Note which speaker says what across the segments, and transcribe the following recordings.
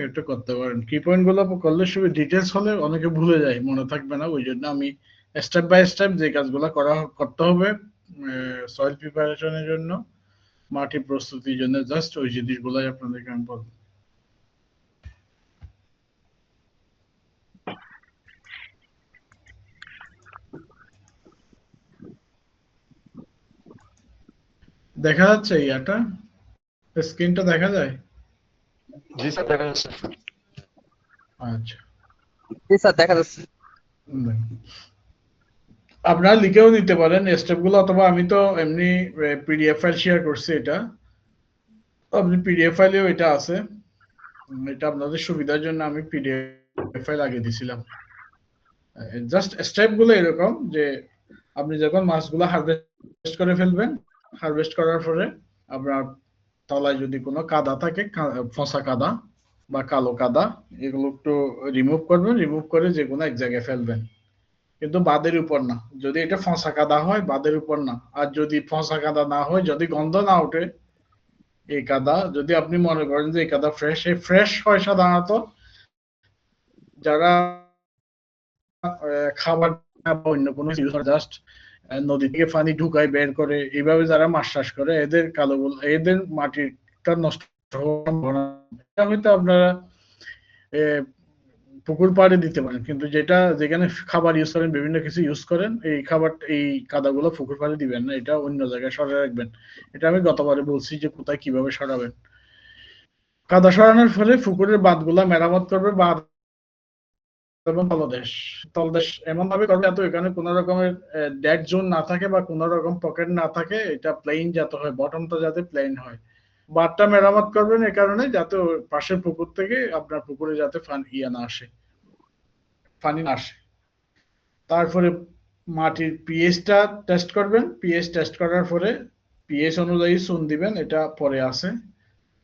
Speaker 1: এটা করতে পারেন। কি পয়েন্ট গুলো করলে সুবিধা, ডিটেলস হলে অনেকে ভুলে যায়, মনে থাকবে না, ওই জন্য আমি স্টেপ বাই স্টেপ যে কাজগুলো করতে হবে সয়েল প্রিপারেশনের জন্য, মাটি প্রস্তুতির জন্য, জাস্ট ওই জিনিসগুলাই আপনাদেরকে আমি বলবো। দেখা যাচ্ছে ইয়াটা, স্ক্রিনটা দেখা যায়?
Speaker 2: জি স্যার দেখা যাচ্ছে।
Speaker 1: আচ্ছা,
Speaker 3: জি স্যার দেখা যাচ্ছে।
Speaker 1: আপনারা লিখেও নিতে পারেন স্টেপগুলো, অথবা আমি তো এমনি পিডিএফ ফাইল শেয়ার করছি, এটা আপনি পিডিএফ ফাইলেও এটা আছে, এটা আপনাদের সুবিধার জন্য আমি পিডিএফ ফাইল আগে দিছিলাম। জাস্ট স্টেপ গুলো এরকম যে আপনি যখন মাছগুলো হারভেস্ট করে ফেলবেন, হারভেস্ট করার পরে আপনার তলায় যদি কোনো কাদা থাকে, ফসা কাদা বা কালো কাদা, এগুলো একটু রিমুভ করবেন, রিমুভ করে যে কোনো এক জায়গায় ফেলবেন, কিন্তু বাদের উপর না। যদি এটা ফসা কাদা হয় বাদের উপর না, আর যদি ফসা কাদা না হয়, যদি গন্ধ না ওঠে এই কাদা, যদি আপনি মনে করেন যে এই কাদা ফ্রেশ, এই ফ্রেশ হয় সাধারণত যারা খাবার বা অন্য কোনো জাস্ট নদী থেকে পানি ঢুকায় বের করে এইভাবে যারা মাছ চাষ করে, এদের কালো, এদের মাটিটা নষ্ট হওয়ার সম্ভাবনা, এটা হয়তো আপনারা পুকুর পাড়ে দিতে পারেন, কিন্তু যেটা যেখানে খাবার ইউজ করেন, বিভিন্ন কিছু ইউজ করেন, এই খাবার এই কাদাগুলো পুকুর পাড়ে দিবেন না, এটা অন্য জায়গায় সরিয়ে রাখবেন। এটা আমি গতবারে বলছি যে কোথায় কিভাবে সরাবেন। কাদা সরানোর ফলে পুকুরের বাঁধগুলা মেরামত করবে, বাঁধ এবং তলদেশ, তলদেশ এমন ভাবে করবে যাতে এখানে কোন রকমের ডেড জোন না থাকে বা কোন রকম পকেট না থাকে, এটা প্লেন যাতে হয়, বটমটা যাতে প্লেন হয়। বাঁধটা মেরামত করবেন এই কারণে যাতে পাশের পুকুর থেকে আপনার পুকুরে যাতে না আসে, পানি না আসে। তারপরে মাটির পিএইচটা টেস্ট করবেন, পিএইচ টেস্ট করার পরে পিএইচ অনুযায়ী চুন দিবেন, এটা পরে আছে।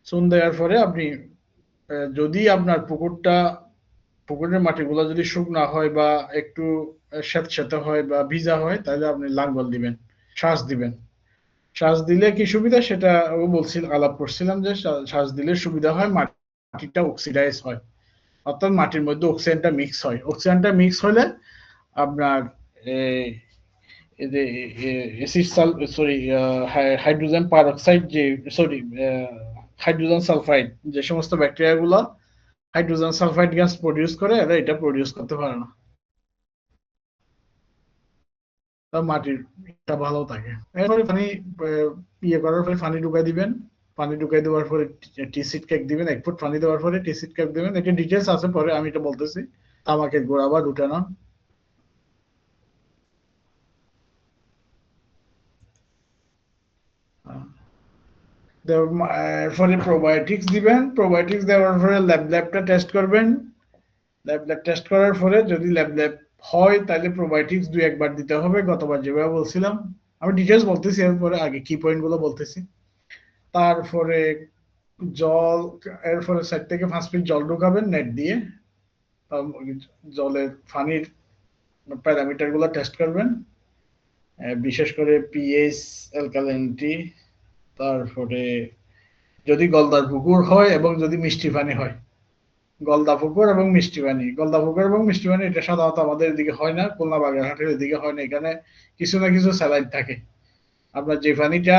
Speaker 1: চুন দেওয়ার পরে আপনি যদি আপনার পুকুরের মাটিগুলো যদি শুকনা হয় বা একটু স্যাঁতস্যাঁতে হয় বা ভিজা হয়, তাহলে আপনি লাঙ্গল দিবেন, সাজ দিবেন। সাজ দিলে কি সুবিধা সেটা আলাপ করছিলাম যে সাজ দিলে সুবিধা হয়, মাটিটা অক্সিডাইজ হয়, অর্থাৎ মাটির মধ্যে অক্সিজেনটা মিক্স হয়। অক্সিজেনটা মিক্স হলে আপনার হাইড্রোজেন পারঅক্সাইড, যে সরি হাইড্রোজেন সালফাইড, যে সমস্ত ব্যাকটেরিয়া গুলো হাইড্রোজেন সালফাইড গ্যাস প্রডিউস করে, এরা এটা প্রডিউস করতে পারে না, মাটিটা ভালো থাকে। এরপরে পানি ইয়ে করার পরে পানি ঢুকাই দিবেন, পানি ঢুকাই দেওয়ার পরে টিসিড কেক দিবেন, 1 ফুট পানি দেওয়ার পরে টিসিড কেক দিবেন, এটা ডিটেলস আছে, পরে আমি এটা বলতেছি। তামাকের গুঁড়া বা রুটানন, এরপরে প্রোবায়োটিক্স দিবেন, প্রোবায়োটিক্স দেওয়ার পরে ল্যাবটা টেস্ট করবেন, ল্যাব টেস্ট করার পরে যদি ল্যাব হয় তাহলে প্রোবায়োটিক্স 2-1 বার দিতে হবে, গতবার যেভাবে বলছিলাম। আমি ডিটেলস বলতেছি, এরপরে আগে কি পয়েন্ট গুলো বলতেছি। তারপরে জল, এরপরে 4 থেকে 5 ফিট জল ঢুকাবেন নেট দিয়ে, জলের পানির প্যারামিটার গুলো টেস্ট করবেন, বিশেষ করে পিএইচ, অ্যালকালিনিটি, তারপরে যদি গলদার পুকুর হয় এবং যদি মিষ্টি পানি হয়, গলদা পুকুর এবং মিষ্টি পানি, গলদা পুকুর এবং মিষ্টি পানি এটা সাধারণত আমাদের এদিকে হয় না, খুলনা বাগেরহাটের এদিকে হয় না, এখানে কিছু না কিছু স্যালাইন থাকে। আপনার যে পানিটা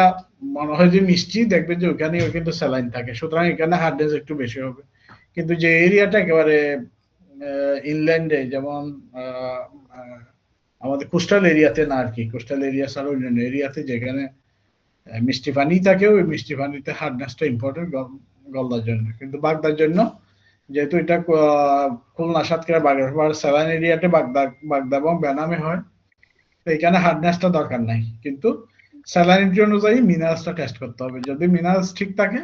Speaker 1: মনে হয় যে মিষ্টি, দেখবেন যে ওখানেও কিন্তু স্যালাইন থাকে, সুতরাং এখানে হার্ডনেস একটু বেশি হবে। কিন্তু যে এরিয়াটা একেবারে ইনল্যান্ডে, যেমন আমাদের কোস্টাল এরিয়াতে না আর কি, কোস্টাল এরিয়া ছাড়া অন্যান্য এরিয়াতে যেখানে মিষ্টি পানি থাকে, ওই মিষ্টি পানিতে হার্ডনেসটা ইম্পর্টেন্ট গলদার জন্য। কিন্তু বাগদার জন্য, যেহেতু এটা খুলনা, সাতক্ষীরা, বাগেরহাট স্যালাইন এরিয়াতে বাগদা এবং বেনামে হয়, তো এখানে হার্ডনেসটা দরকার নাই, কিন্তু স্যালাইনিটি অনুযায়ী মিনারেলসটা টেস্ট করতে হবে। যদি মিনারেলস ঠিক থাকে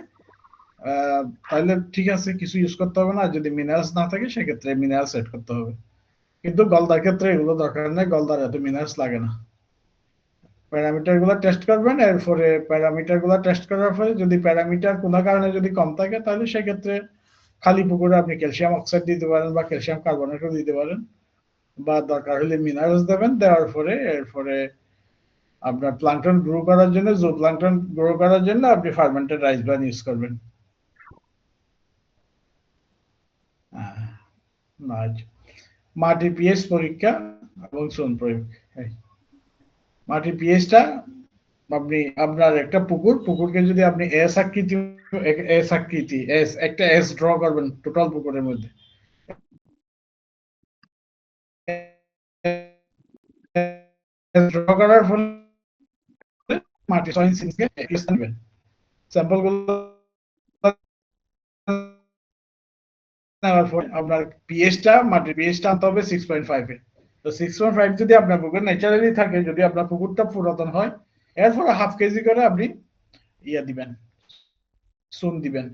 Speaker 1: তাহলে ঠিক আছে, কিছু ইউজ করতে হবে না। যদি মিনারেলস না থাকে সেক্ষেত্রে মিনারেলস এড করতে হবে, কিন্তু গলদার ক্ষেত্রে এগুলো দরকার নেই, গলদার এত মিনারেলস লাগে না। প্যারামিটার গুলো টেস্ট করবেন, এরপরে প্যারামিটার গুলো টেস্ট করার পরে যদি প্যারামিটার কোনো কারণে যদি কম থাকে, তাহলে সেক্ষেত্রে খালি পুকুরে আপনি ক্যালসিয়াম অক্সাইড দিতে পারেন বা ক্যালসিয়াম কার্বনেটও দিতে পারেন, বা দরকার হলে মিনারেলস দেবেন। দেওয়ার পরে এরপরে আপনার প্লাঙ্কটন গ্রো করার জন্য, জো প্লাঙ্কটন গ্রো করার জন্য আপনি ফার্মেন্টেড রাইস ব্রান ইউজ করবেন। না, মাটির পিএইচ পরীক্ষা এবং চুন প্রয়োগ। মাটির পিএইচটা আপনি আপনার একটা পুকুরকে যদি আপনি এস একটা এস ড্র করবেন টোটাল পুকুরের মধ্যে, ড্র করার ফলে মাটি সয়েল সিনকে নেবেন, স্যাম্পল গুলো নেওয়ার পর আপনার মাটির পিএইচটা আনতে হবে 6.5 এ। তো 6.5 যদি আপনার পুকুর ন্যাচারালি থাকে, যদি আপনার পুকুরটা পুরাতন হয়, এরপর হাফ কেজি করে আপনি দিবেন, চুন দিবেন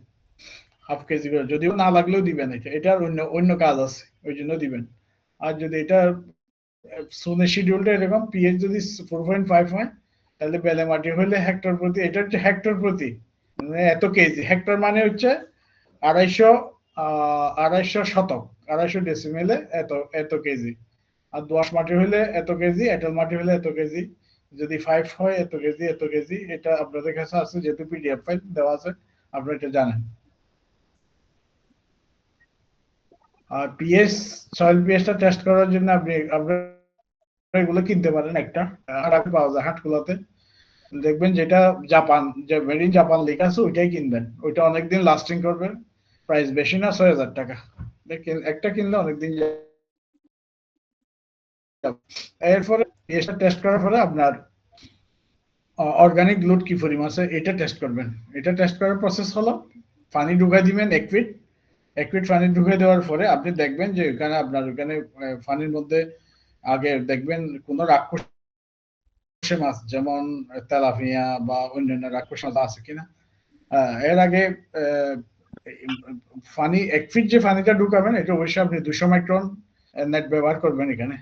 Speaker 1: হাফ কেজি করে, যদিও না লাগলেও দিবেন, এটার অন্য কাজ আছে ওই জন্য দিবেন। আর যদি এটা চুনের শিডিউলটা এরকম, পিএইচ যদি 4.5 হয়, তাহলে বেলে মাটি হলে হেক্টর প্রতি, এটা হচ্ছে হেক্টর প্রতি মানে এত কেজি, হেক্টর মানে হচ্ছে 250 শতক, 250 ডেসিমেলে এত কেজি। আর দোআঁশ মাটি হলে এত কেজি, এঁটেল মাটি হলে এত কেজি, যদি 5 হয় এত কেজি এত কেজি। এটা আপনাদের কাছে আছে, যেহেতু পিডিএফ ফাইল দেওয়া আছে, আপনারা এটা জানেন। আর সয়েল পিএইচটা টেস্ট করার জন্য আপনারা এগুলো কিনতে পারেন, একটা পাওয়া যায় হাটগুলোতে, দেখবেন যেটা জাপান, যে মেড ইন জাপান লেখা আছে ওইটাই কিনবেন, ওইটা অনেকদিন লাস্টিং করবে, প্রাইস বেশি না, 6,000 টাকা। দেখেন একটা কিনলে অনেকদিন যাবে। এরপরে পিএইচটা টেস্ট করার পরে আপনার অর্গানিক গ্লুট কি পরিমাণ আছে এটা টেস্ট করবেন। এটা টেস্ট করার প্রসেস হলো, পানি ঢুকাই দিবেন 1 ফিট, 1 ফিট পানি ঢুকাই দেওয়ার পরে আপনি দেখবেন যে আপনার ওখানে পানির মধ্যে আগে দেখবেন কোন রাক্ষসে মাছ, যেমন তেলাপিয়া বা অন্যান্য রাক্ষস মাছ আছে কিনা। এর আগে পানি 1 ফিট যে পানিটা ঢুকাবেন, এটা অবশ্যই আপনি 200 মাইক্রন নেট ব্যবহার করবেন। এখানে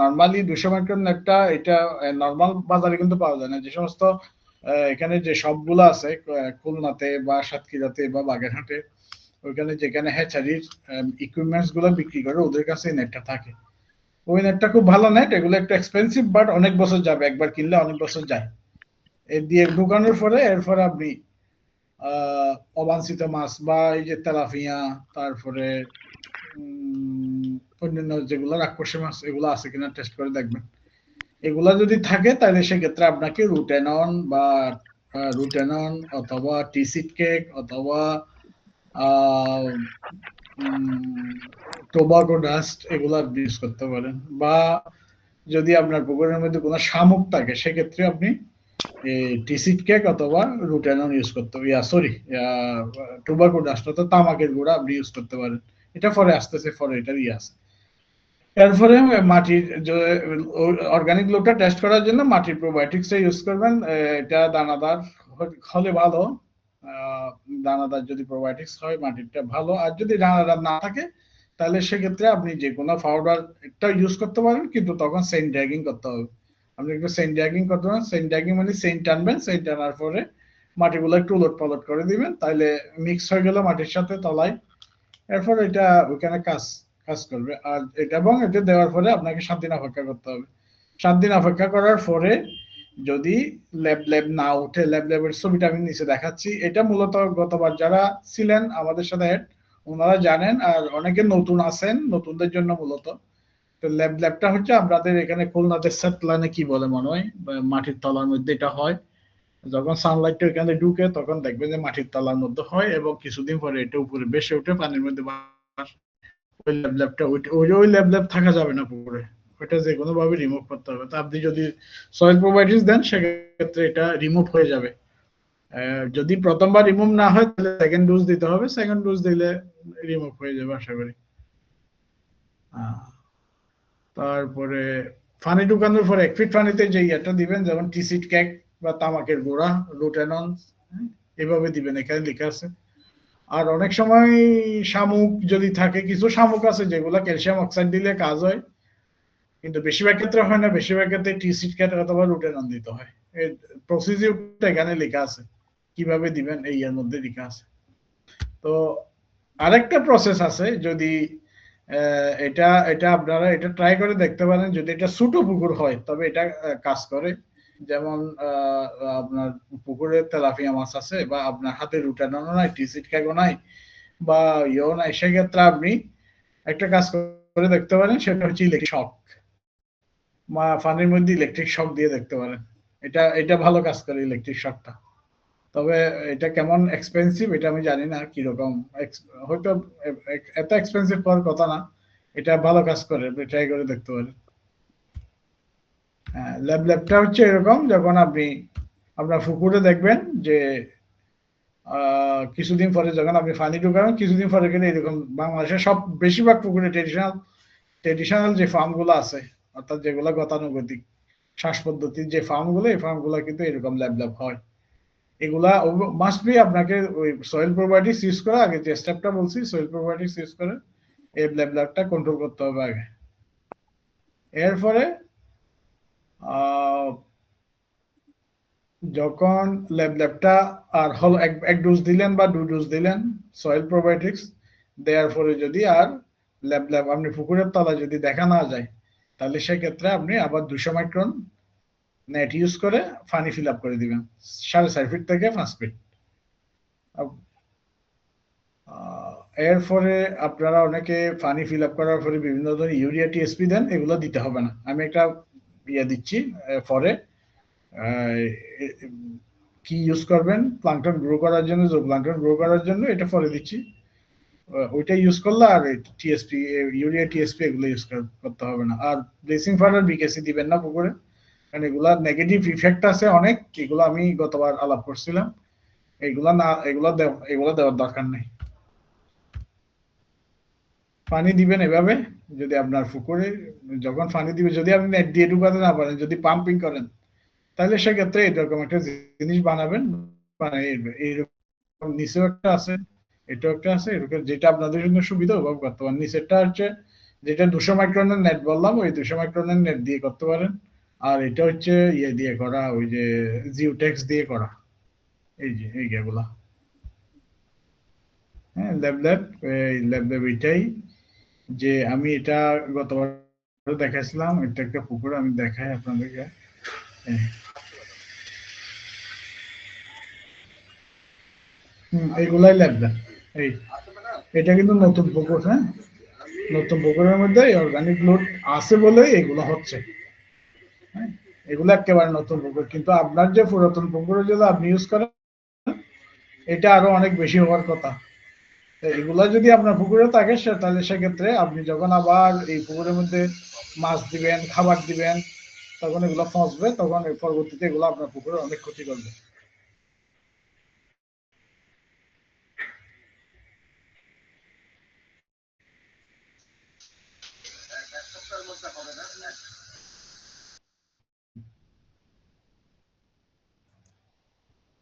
Speaker 1: নর্মালি 200 মাইক্রন নেটটা, এটা নর্মাল বাজারে কিন্তু পাওয়া যায় না। যে সমস্ত এখানে যে সবগুলো আছে, খুলনাতে বা সাতক্ষীরাতে বা বাগেরহাটে, ওইখানে যেখানে হ্যাচারির ইকুইপমেন্টস গুলো বিক্রি করে, ওদের কাছে নেটটা থাকে। ওই নেটটা খুব ভালো নেট, এগুলো একটু এক্সপেন্সিভ, বাট অনেক বছর যাবে, একবার কিনলে অনেক বছর যায়। এর দিয়ে ঢুকানোর পরে এরপরে আপনি অবাঞ্ছিত মাছ বা এই যে তেলাপিয়া, তারপরে অন্যান্য যেগুলো রাক্ষসী মাছ, এগুলো আছে কিনা টেস্ট করে দেখবেন। এগুলা যদি থাকে, তাহলে সেক্ষেত্রে আপনাকে রুটেনন অথবা টিসিড কেক অথবা টোবাকো ডাস্ট এগুলা ইউজ করতে পারেন। বা যদি আপনার পুকুরের মধ্যে কোনো শামুক থাকে, সেক্ষেত্রে আপনি টিসিড কেক অথবা রুটেনন ইউজ করতে হবে, টোবাকো ডাস্ট অথবা তামাকের গুঁড়া আপনি ইউজ করতে পারেন। এটা পরে আসতেছে, পরে এটার আছে। এরপরে মাটির অর্গানিক গ্লুটা টেস্ট করার জন্য মাটির প্রোবায়োটিক্স ইউজ করবেন। এটা দানাদার হলে ভালো, দানাদার যদি প্রোবায়োটিক্স হয় মাটিরটা ভালো। আর যদি দানাদার না থাকে, তাহলে সেক্ষেত্রে আপনি যে কোনো পাউডার একটা ইউজ করতে পারেন, কিন্তু তখন সেন্ট ড্র্যাগিং করতে হবে। আপনি একটু সেন্ট ড্র্যাগিং করতে পারেন। সেন্ট ড্র্যাগিং মানে সেন্ট টানবেন, সেন্ট টানার পরে মাটিগুলো একটু উলট পালট করে দিবেন, তাহলে মিক্স হয়ে গেল মাটির সাথে তলায়। এরপর এটা ওইখানে কাজ করবে। আর এটা এবং এটা দেওয়ার পরে আপনাকে 7 দিন অপেক্ষা করতে হবে। 7 দিন অপেক্ষা করার পরে যদি ল্যাব না উঠে, ল্যাবের ছবিটা আমি নিচে দেখাচ্ছি। এটা মূলত গতবার যারা ছিলেন আমাদের সাথে ওনারা জানেন, আর অনেকে নতুন আছেন, নতুনদের জন্য মূলত। তো ল্যাবটা হচ্ছে আপনাদের এখানে খুলনাতে সেটলানে কি বলে মনে হয়, মাটির তলার মধ্যে এটা হয়। যখন সানলাইটটা এখানে ঢুকে, তখন দেখবেন যে মাটির তলার মধ্যে হয়, এবং কিছুদিন পরে এটা উপরে বেশি উঠে পানির মধ্যে। ওই ল্যাব থাকা যাবে না পুকুরে, ওইটা যে কোনো ভাবে রিমুভ করতে হবে। তো আপনি যদি সয়েল প্রোবায়োটিক্স দেন, সেক্ষেত্রে এটা রিমুভ হয়ে যাবে। যদি প্রথমবার রিমুভ না হয়, তাহলে সেকেন্ড ডোজ দিতে হবে। সেকেন্ড ডোজ দিলে রিমুভ হয়ে যাবে আশা করি। তারপরে পানি ঢুকানোর পর 1 ফিট পানিতে যে ইয়েটা দিবেন, যেমন টিসিড কেক বা তামাকের গুঁড়া, রুটেনন, এভাবে দিবেন, এখানে লেখা আছে। আর অনেক সময় শামুক যদি থাকে, কিছু শামুক আছে যেগুলো ক্যালসিয়াম অক্সাইড দিলে কাজ হয়, কিন্তু বেশিরভাগ ক্ষেত্রে হয় না। বেশিরভাগ ক্ষেত্রে টিসিড কেক অথবা রুটেনন দিতে হয়। এই প্রসিডিউরটা এখানে লেখা আছে, কিভাবে দিবেন এই এর মধ্যে লেখা আছে। তো আরেকটা প্রসেস আছে, যদি এটা এটা আপনারা এটা ট্রাই করে দেখতে পারেন। যদি এটা ছোট পুকুর হয়, তবে এটা কাজ করে। যেমন আপনার পুকুরে তেলাপিয়া মাছ আছে, বা আপনার হাতে রুটেননও নাই, টিসিড কেকও নাই, বা ইয়েও নাই, সেক্ষেত্রে আপনি একটা কাজ করে দেখতে পারেন, সেটা হচ্ছে ইলেকট্রিক শক, ফানির মধ্যে ইলেকট্রিক শক দিয়ে দেখতে পারেন। এটা ভালো কাজ করে ইলেকট্রিক শকটা। তবে এটা কেমন এক্সপেন্সিভ এটা আমি জানি না কিরকম, হয়তো এত এক্সপেন্সিভ হওয়ার কথা না, এটা ভালো কাজ করে, ট্রাই করে দেখতে পারেন। হ্যাঁ, ল্যাবটা হচ্ছে এরকম, যখন আপনি আপনার পুকুরে দেখবেন যে কিছুদিন পরে যখন আপনি পানি ঢুকাবেন, কিছুদিন পরে গেলে এরকম বাংলাদেশের সব বেশিরভাগ পুকুরে ট্রেডিশনাল যে ফার্ম গুলো আছে, অর্থাৎ যেগুলো গতানুগতিক শ্বাস পদ্ধতির যে ফার্ম গুলো, এই ফার্ম গুলো কিন্তু এরকম ল্যাব হয়। এগুলা মাস্ট বি আপনাকে ওই সয়েল প্রোবায়োটিক্স ইউজ করা, আগে যে স্টেপটা বলছি সয়েল প্রোবায়োটিক্স ইউজ করে এই ল্যাবটা কন্ট্রোল করতে হবে আগে। এরপরে যখন ল্যাবটা আর হল এক ডোজ দিলেন বা 2 ডোজ দিলেন সয়েল প্রোবায়োটিক্স দেওয়ার পরে যদি আর ল্যাব আপনি পুকুরের তলায় যদি দেখা না যায়, তাহলে সেক্ষেত্রে আপনি আবার 200 মাইক্রন নেট ইউজ করে পানি ফিল আপ করে দিবেন 4.5 ফিট থেকে 5 ফিট। এরপরে আপনারা অনেকে পানি ফিল আপ করার পরে বিভিন্ন ধরনের ইউরিয়া টিএসপি দেন, এগুলো দিতে হবে না। আমি একটা দিচ্ছি পরে কি ইউজ করবেন প্লাঙ্কটন গ্রো করার জন্য, প্লাঙ্কটন গ্রো করার জন্য এটা পরে দিচ্ছি, ওইটা ইউজ করলে আর টিএসপি ইউরিয়া টিএসপি এগুলো ইউজ করতে হবে না। আর ব্লিচিং পাউডার বিকেসি দিবেন না পুকুরে, কারণ এগুলা নেগেটিভ ইফেক্ট আছে অনেক, এগুলো আমি গতবার আলাপ করছিলাম, এগুলো দেওয়ার দরকার নেই। পানি দিবেন এভাবে, যদি আপনার পুকুরে যখন পানি দিবে, যদি আপনি নেট দিয়ে ঢুকাতে না পারেন, যদি পাম্পিং করেন, তাহলে সেক্ষেত্রে এরকম একটা জিনিস বানাবেন, মানে এইরকম নিচেও একটা আছে, এটাও একটা আছে, এরকম যেটা আপনাদের জন্য সুবিধা ওভাবে করতে পারেন। নিচেরটা হচ্ছে যেটা 200 মাইক্রনের নেট বললাম, ওই 200 মাইক্রনের নেট দিয়ে করতে পারেন। আর এটা হচ্ছে দিয়ে করা, ওই যে জিওটেক্স দিয়ে করা, এই যে এইগুলা। হ্যাঁ, ল্যাব এটাই, যে আমি এটা গতবার দেখাইছিলাম, এটা একটা পুকুর, আমি দেখাই আপনাদেরকে। এইগুলাই ল্যাব, এই এটা কিন্তু নতুন পুকুর। হ্যাঁ, নতুন পুকুরের মধ্যে অর্গানিক লোড আছে বলে এগুলো হচ্ছে। হ্যাঁ, এগুলো একেবারে নতুন পুকুর, কিন্তু আপনার যে পুরাতন পুকুরে যদি আপনি ইউজ করেন, এটা আরো অনেক বেশি হওয়ার কথা। এগুলা যদি আপনার পুকুরে থাকে, তাহলে সেক্ষেত্রে আপনি যখন আবার এই পুকুরের মধ্যে মাছ দিবেন, খাবার দিবেন, তখন এগুলো ফসবে, তখন পরবর্তীতে এগুলো আপনার পুকুরে অনেক ক্ষতি করবে।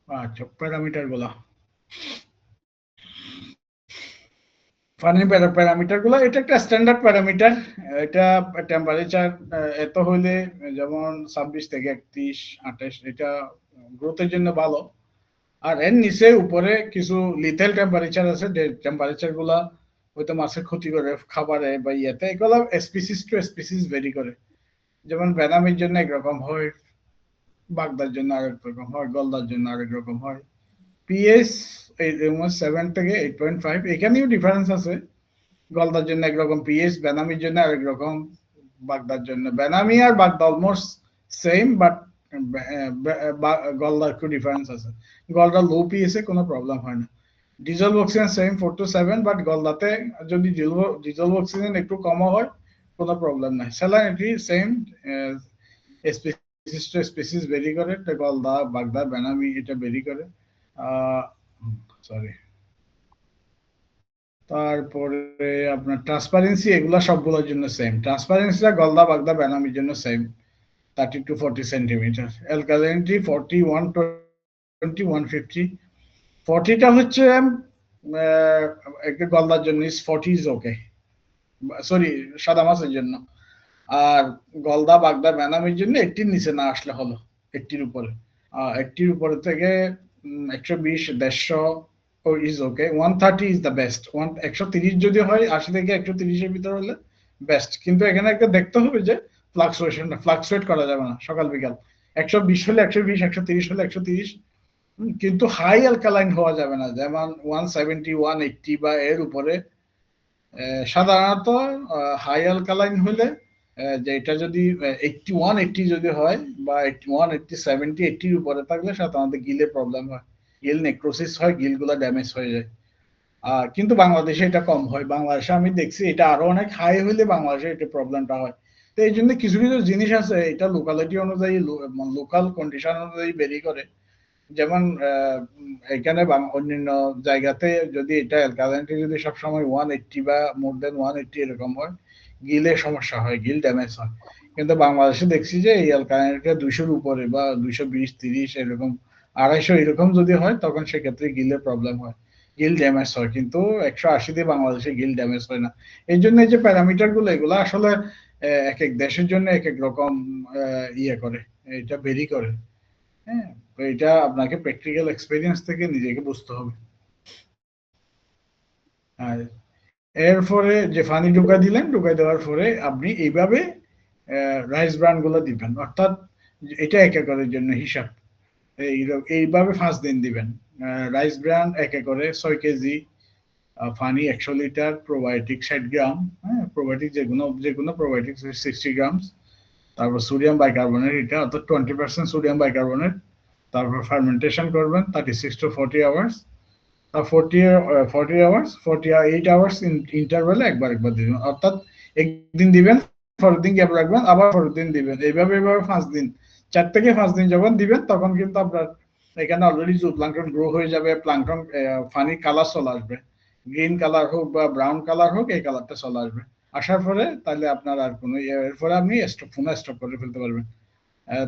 Speaker 1: আচ্ছা, প্যারামিটার গুলা, পানির প্যারামিটার গুলো, এটা একটা স্ট্যান্ডার্ড প্যারামিটার। এটা টেম্পারেচার এত হইলে, যেমন 26 থেকে 31, 28, এটা গ্রোথের জন্য ভালো। আর এর নিচে উপরে কিছু লিথেল টেম্পারেচার আছে, যে টেম্পারেচার গুলা হয়তো মাছের ক্ষতি করে খাবারে বা ইয়েতে, এগুলো স্পিসিস টু স্পিসিস ভেরি করে। যেমন বেনামির জন্য একরকম হয়, বাগদার জন্য আরেক রকম হয়, গলদার জন্য আরেক রকম হয়। পিএস 7 থেকে 8.5, এখানেও ডিফারেন্স আছে। গলদার জন্য একরকম পিএস, বেনামির জন্য আরেক রকম, বাগদার জন্য। বেনামি আর বাগদা অলমোস্ট সেম, বাট গলদার একটু ডিফারেন্স আছে। গলদা লো পিএসে কোনো প্রবলেম হয় না। Dissolve oxygen same 4 to 7, but গলদাতে যদি ডিজলভ অক্সিজেন একটু কম হয়, কোনো প্রবলেম নাই। Salinity same, species to species vary করে, গলদা, বাগদা, বেনামি এটা ভেরি করে। সরি, তারপরে আপনার ট্রান্সপারেন্সি, এগুলা সবগুলোর জন্য সেম। ট্রান্সপারেন্সিটা গলদা, বাগদা, বেনামির জন্য সেম, 30 to 40 সেন্টিমিটার। অ্যালকালিনিটি 41, 20, 150। 40টা হচ্ছে একটা গলদার জন্য, 40 ইজ ওকে, সরি সাদা মাছের জন্য। আর গলদা, বাগদা, বেনামির জন্য 80 নিচে না আসলে হলো, 80 উপরে। 80 উপরে থেকে 120, 150 is okay. 130 is the best. 130 যদি হয়, 80 থেকে 130-এর ভিতরে হলে বেস্ট। কিন্তু এখানে একটা দেখতে হবে যে ফ্লাকচুয়েট করা যাবে না সকাল বিকাল। 120 হলে 120, 130 হলে 130, কিন্তু হাই অ্যালকালাইন হওয়া যাবে না, যেমন 170, 180 বা এর উপরে সাধারণত হাই অ্যালকালাইন হলে যেটা যদি 81-80 যদি হয় বা 81-80-70-80 এর উপরে থাকলে সাধারণত গিলে প্রবলেম হয়, গিল নেক্রোসিস হয়, গিলগুলো ড্যামেজ হয়ে যায়। কিন্তু বাংলাদেশে এটা কম হয়। বাংলাদেশে আমি দেখছি এটা আরো অনেক হাই হলে বাংলাদেশে এটা প্রবলেমটা হয়। তো এই জন্য কিছু কিছু জিনিস আছে, এটা লোকালিটি অনুযায়ী, লোকাল কন্ডিশন অনুযায়ী ভেরি করে। যেমন এখানে অন্যান্য জায়গাতে যদি এটা অ্যালকালাইনটি যদি সবসময় 180 বা মোর দেন 180 এরকম হয়, গিলে সমস্যা হয়, গিল ড্যামেজ হয়। কিন্তু বাংলাদেশে দেখছি যে এই অ্যালকালাইনটা 200-র উপরে বা 220-30 এরকম 250 এরকম যদি হয়, তখন সেক্ষেত্রে গিলের প্রবলেম হয়, গিল ড্যামেজ হয়। কিন্তু 180 দিয়ে বাংলাদেশে গিল ড্যামেজ হয় না। এই জন্য এই যে প্যারামিটার গুলো, এগুলো আসলে এক এক দেশের জন্য এক এক রকম ইয়ে করে, এটা ভেরি করে। হ্যাঁ, তো এটা আপনাকে প্র্যাকটিক্যাল এক্সপেরিয়েন্স থেকে নিজেকে বুঝতে হবে। আর এরপরে যে পানি ঢুকা দিলেন, ঢুকাই দেওয়ার পরে আপনি এইভাবে রাইস ব্রান গুলো দিবেন, অর্থাৎ এটা এক একরের জন্য হিসাব। এইভাবে 5 দিন দিবেন। রাইস ব্রান এক একরে 6 কেজি, পানি 100 লিটার, প্রোবায়োটিক 60 গ্রাম, হ্যাঁ, প্রোবায়োটিক যেগুলো প্রোবায়োটিক 60 গ্রাম, তারপর সোডিয়াম বাইকার্বনেট, এটা অর্থাৎ 20% সোডিয়াম বাইকার্বনেট। তারপর ফার্মেন্টেশন করবেন 36 to 40 আওয়ার্স। 48 আওয়ার্স ইন্টারভ্যালে একবার দিবেন, অর্থাৎ একদিন দিবেন, পরের দিন গ্যাপ রাখবেন, আবার পরের দিন দিবেন, এইভাবে 5 দিন, 4 থেকে 5 দিন যখন দিবেন, তখন কিন্তু আপনার এখানে অলরেডি জুপ্লাঙ্কটন গ্রো হয়ে যাবে, প্লাঙ্কটন পানির কালার চলে আসবে, গ্রিন কালার হোক বা ব্রাউন কালার হোক, এই কালারটা চলে আসবে। আসার পরে তাহলে আপনার আর কোনো এরপরে আপনি ফোনে স্টপ করে ফেলতে পারবেন।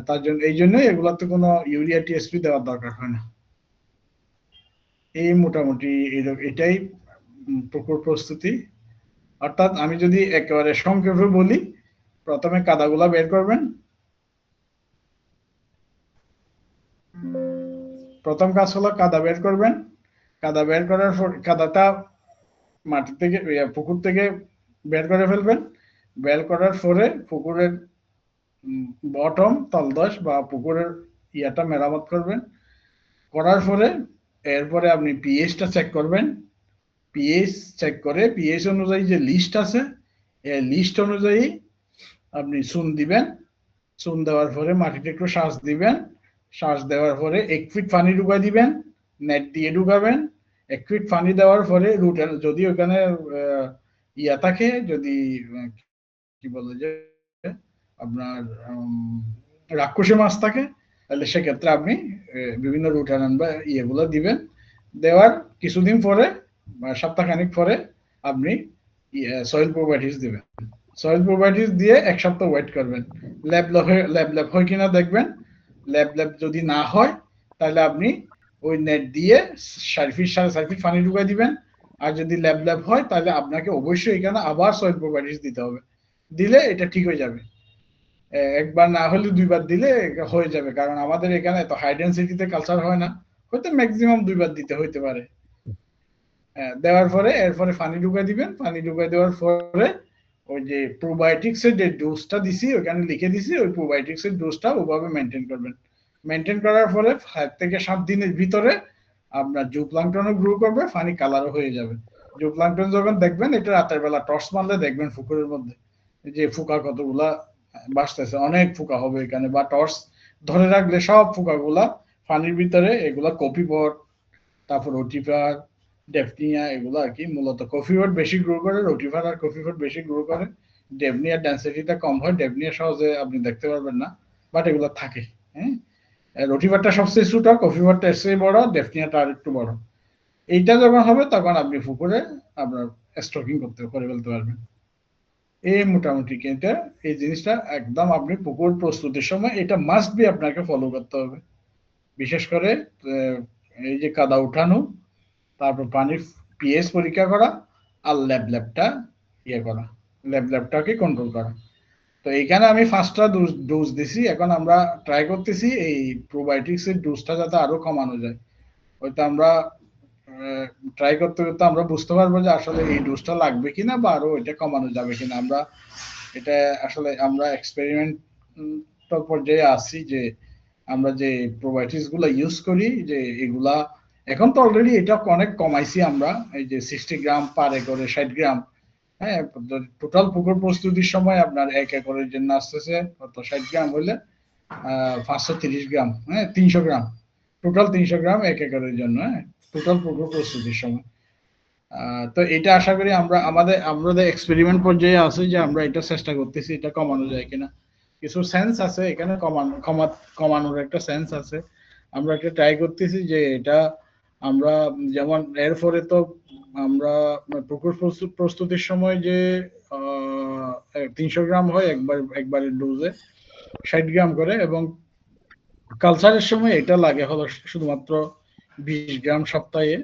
Speaker 1: তার জন্য এই জন্যই এগুলাতে কোনো ইউরিয়া টিএসপি দেওয়ার দরকার হয় না। এই মোটামুটি এটাই পুকুর প্রস্তুতি। অর্থাৎ আমি যদি একেবারে সংক্ষেপে বলি, প্রথমে কাদাগুলা বের করবেন। প্রথম কাজ হলো কাদা বের করবেন। কাদা বের করার পর কাদাটা মাটি থেকে, পুকুর থেকে বের করে ফেলবেন। বের করার পরে পুকুরের বটম, তলদেশ বা পুকুরের ইয়াটা মেরামত করবেন। করার পরে এরপরে আপনি পিএইচটা চেক করবেন। পিএইচ চেক করে পিএইচ অনুযায়ী যে লিস্ট আছে, এই লিস্ট অনুযায়ী আপনি চুন দিবেন। চুন দেওয়ার পরে মাটিতে একটু শ্বাস দিবেন। শ্বাস দেওয়ার পরে 1 ফিট পানি ঢুকাই দিবেন, নেট দিয়ে ঢুকাবেন। 1 ফিট পানি দেওয়ার পরে রুটের যদি ওখানে ইয়া থাকে, যদি কি বলে যে আপনার রাক্ষসী মাছ থাকে, তাহলে সেক্ষেত্রে আপনি বিভিন্ন রুটারান বা ইয়েগুলো দিবেন। দেওয়ার কিছুদিন পরে বা সপ্তাহখানিক পরে আপনি সয়েল প্রোবায়োটিক্স দিবেন। সয়েল প্রোবায়োটিক্স দিয়ে 1 সপ্তাহ ওয়েট করবেন, ল্যাব হয় কিনা দেখবেন। ল্যাব যদি না হয়, তাহলে আপনি ওই নেট দিয়ে 4 ফিট 4.5 ফিট পানি ঢুকাই দিবেন। আর যদি ল্যাব হয়, তাহলে আপনাকে অবশ্যই এখানে আবার সয়েল প্রোবায়োটিক্স দিতে হবে। দিলে এটা ঠিক হয়ে যাবে। একবার না হলে 2 বার দিলে হয়ে যাবে, কারণ আমাদের এখানে এত হাই ডেনসিটিতে কালচার হয় না, হয়তো ম্যাক্সিমাম 2 বার দিতে হইতে পারে। দেওয়ার পরে এরপরে পানি ঢুকাই দিবেন। পানি ঢুকাই দেওয়ার পরে ওই যে প্রোবায়োটিক্স এর যে ডোজটা দিছি ওখানে লিখে দিছি, ওই প্রোবায়োটিক্স এর ডোজটা ওভাবে মেনটেন করবেন। মেনটেন করার পরে 5 থেকে 7 দিনের ভিতরে আপনার জুপ্লাঙ্কটনও গ্রো করবে, পানি কালারও হয়ে যাবে। জুপ্লাঙ্কটন যখন দেখবেন, এটা রাতের বেলা টর্চ মারলে দেখবেন পুকুরের মধ্যে যে ফুকা কতগুলা বাসতেছে, অনেক ফুকা হবে এখানে, বা টর্চ ধরে রাখলে সব ফুকাগুলা পানির ভিতরে, এগুলা কপিবট, তারপর রোটিফার, ডেফনিয়া, এগুলো আর কি। মূলত কফিবট বেশি গ্রো করে, রোটিফার আর কফিবট বেশি গ্রো করে। ডেভনিয়ার ডেন্সিটিটা কম হয়, ডেভনিয়া সহজে আপনি দেখতে পারবেন না, বাট এগুলো থাকে। হ্যাঁ, রোটিফারটা সবচেয়ে ছোট, কফিবটটা এর বড়, ডেফনিয়াটা আর একটু বড়। এইটা যখন হবে তখন আপনি পুকুরে আপনার স্টকিং করে ফেলতে পারবেন। এই মোটামুটি কিন্তু এই জিনিসটা একদম আপনি পুকুর প্রস্তুতির সময় এটা মাস্ট বি আপনাকে ফলো করতে হবে। বিশেষ করে এই যে কাদা উঠানো, তারপর পানির পিএইচ পরীক্ষা করা, আর ল্যাবটা ইয়ে করা, ল্যাবটাকে কন্ট্রোল করা। তো এইখানে আমি 5টা ডোজ দিছি। এখন আমরা ট্রাই করতেছি এই প্রোবায়োটিক্স এর ডোজটা যাতে আরো কমানো যায়। হয়তো আমরা ট্রাই করতে করতে আমরা বুঝতে পারবো যে আসলে এই ডোজটা লাগবে কিনা বা আরো এটা কমানো যাবে কিনা। আমরা এটা আসলে আমরা এক্সপেরিমেন্ট পর্যায়ে আছি, যে আমরা যে প্রোবায়োটিক্স গুলা ইউজ করি, যে এগুলা এখন তো অলরেডি এটা অনেক কমাইছি আমরা। এই যে 60 গ্রাম পার একরে 60 গ্রাম, হ্যাঁ, টোটাল পুকুর প্রস্তুতির সময় আপনার 1 একরের জন্য আসতেছে কত 60 গ্রাম হলে 530 গ্রাম, হ্যাঁ 300 গ্রাম, টোটাল 300 গ্রাম 1 একরের জন্য, হ্যাঁ টোটাল পুকুর প্রস্তুতির সময়। তো এটা আশা করি আমাদের এক্সপেরিমেন্ট পর্যায়ে আছে যে আমরা এটা চেষ্টা করতেছি এটা কমানো যায় কিনা। কিছু সেন্স আছে এখানে কমানোর একটা সেন্স আছে। আমরা একটা ট্রাই করতেছি যে এটা আমরা যেমন এরপরে তো আমরা পুকুর প্রস্তুতির সময় যে 300 গ্রাম হয় একবারের ডোজে 60 গ্রাম করে, এবং কালচারের সময় এটা লাগে হলো শুধুমাত্র 20 গ্রাম সপ্তাহে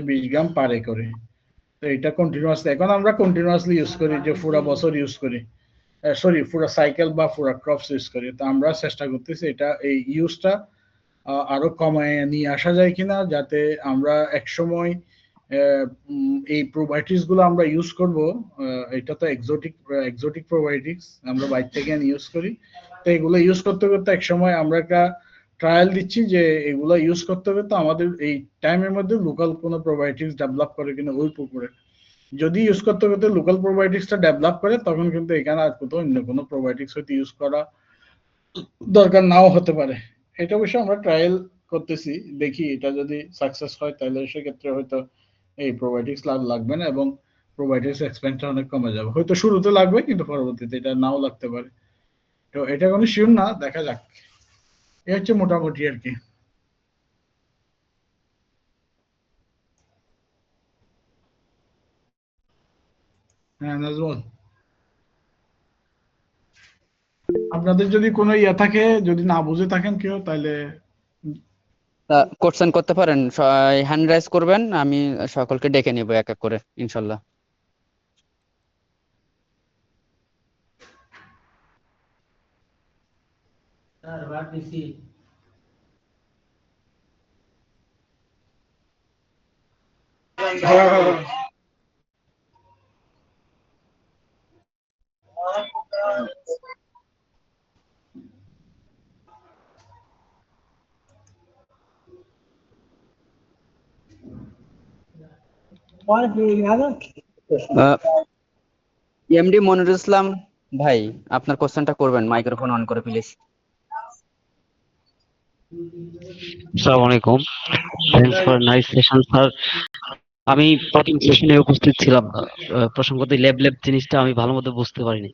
Speaker 1: 20 গ্রাম পারে করে। তো এটা কন্টিনিউয়াসলি এখন আমরা কন্টিনিউয়াসলি ইউজ করি, যে পুরা বছর ইউজ করি, সরি পুরা সাইকেল বা পুরা ক্রপস ইউজ করি। তো আমরা চেষ্টা করতেছি এটা এই ইউজটা আরো কমায় নিয়ে আসা যায় কিনা, যাতে আমরা এক সময় এই প্রোবায়োটিক্স গুলো আমরা ইউজ করব। এটা তো এক্সোটিক প্রোবায়োটিক্স আমরা বাইরে থেকে ইউজ করি। তো এগুলো ইউজ করতে করতে এক সময় আমরা একটা ট্রায়াল দিচ্ছি যে এগুলো ইউজ করতে করতে আমাদের এই টাইমের মধ্যে লোকাল কোনো প্রোবায়োটিক্স ডেভেলপ করে কিনা ওই পুকুরে। যদি ইউজ করতে করতে লোকাল প্রোবায়োটিক্সটা ডেভেলপ করে তখন কিন্তু এখানে আর কোথাও অন্য কোনো প্রোবায়োটিক্স হয়তো ইউজ করা দরকার নাও হতে পারে। এটা অবশ্য আমরা ট্রায়াল করতেছি, দেখি এটা যদি সাকসেস হয় তাহলে সেক্ষেত্রে হয়তো এই প্রোবায়োটিক্স লাগবে না এবং প্রোবায়োটিক্স এক্সপেন্সটা অনেক কমে যাবে। হয়তো শুরুতে লাগবে কিন্তু পরবর্তীতে এটা নাও লাগতে পারে। তো এটা কোনো শিওর না, দেখা যাক। এই হচ্ছে মোটামুটি আর কি। হ্যাঁ নাজমুল, আপনাদের যদি কোনো ইয়া থাকে, যদি না বুঝে থাকেন কেউ, তাহলে
Speaker 3: কোশ্চেন করতে পারেন, হ্যান্ড রাইজ করবেন, আমি সকলকে ডেকে নিব এক এক করে ইনশাল্লাহ। এমডি মনিরুল ইসলাম ভাই, আপনার কোশ্চেনটা করবেন, মাইক্রোফোন অন করে প্লিজ।
Speaker 2: আসসালামু আলাইকুম। Thanks for nice session sir. আমি প্রথম সেশনে উপস্থিত ছিলাম না। প্রসঙ্গত ল্যাব জিনিসটা আমি ভালো মতো বুঝতে পারিনি।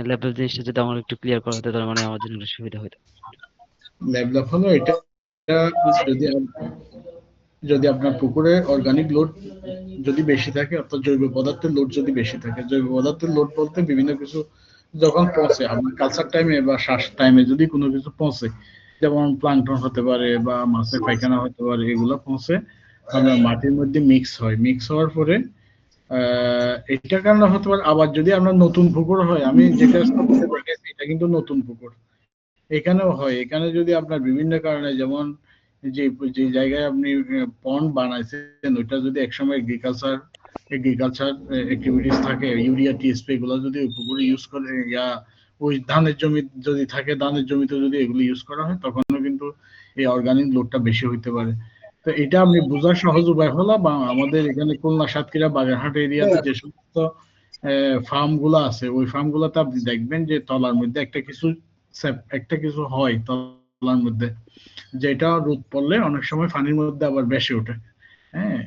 Speaker 2: ল্যাব জিনিসটা যদি আমার একটু ক্লিয়ার করা হতো তার মানে আমার জন্য একটু সুবিধা হতো।
Speaker 1: ডেভেলপ হলো এটা, যদি যদি আপনার পুকুরে অর্গানিক লোড যদি বেশি থাকে, অর্থাৎ জৈব পদার্থের লোড যদি বেশি থাকে, জৈব পদার্থের লোড বলতে বিভিন্ন কিছু যখন পৌঁছে আপনার কালচার টাইমে বা শ্বাস টাইমে যদি কোনো কিছু পৌঁছে, যেমন প্লাঙ্কটন হতে পারে বা মাছের পায়খানা হতে পারে, এগুলো পৌঁছে আপনার মাটির মধ্যে মিক্স হওয়ার পরে এটার কারণে হতে পারে। আবার যদি আপনার নতুন পুকুর হয়, আমি যেটা দেখেছি এটা কিন্তু নতুন পুকুর, এখানেও হয়। এখানে যদি আপনার বিভিন্ন কারণে, যেমন যে যে জায়গায় আপনি পন্ড বানাইছেন ওইটা যদি একসময় এগ্রিকালচার অ্যাক্টিভিটিস থাকে, ইউরিয়া টিএসপি এগুলো যদি ওই পুকুরে ইউজ করে, ওই ধানের জমি যদি থাকে, ধানের জমিতে যদি এগুলো ইউজ করা হয়, তখনও কিন্তু এই অর্গানিক লোডটা বেশি হইতে পারে। তো এটা আপনি বোঝার সহজ উপায় হলো, বা আমাদের এখানে খুলনা সাতক্ষীরা বাগেরহাট এরিয়াতে যে সমস্ত ফার্ম গুলো আছে, ওই ফার্ম গুলোতে আপনি দেখবেন যে তলার মধ্যে একটা কিছু হয় তলার মধ্যে, যেটা রোদ পড়লে অনেক সময় পানির মধ্যে আবার ভেসে ওঠে। হ্যাঁ,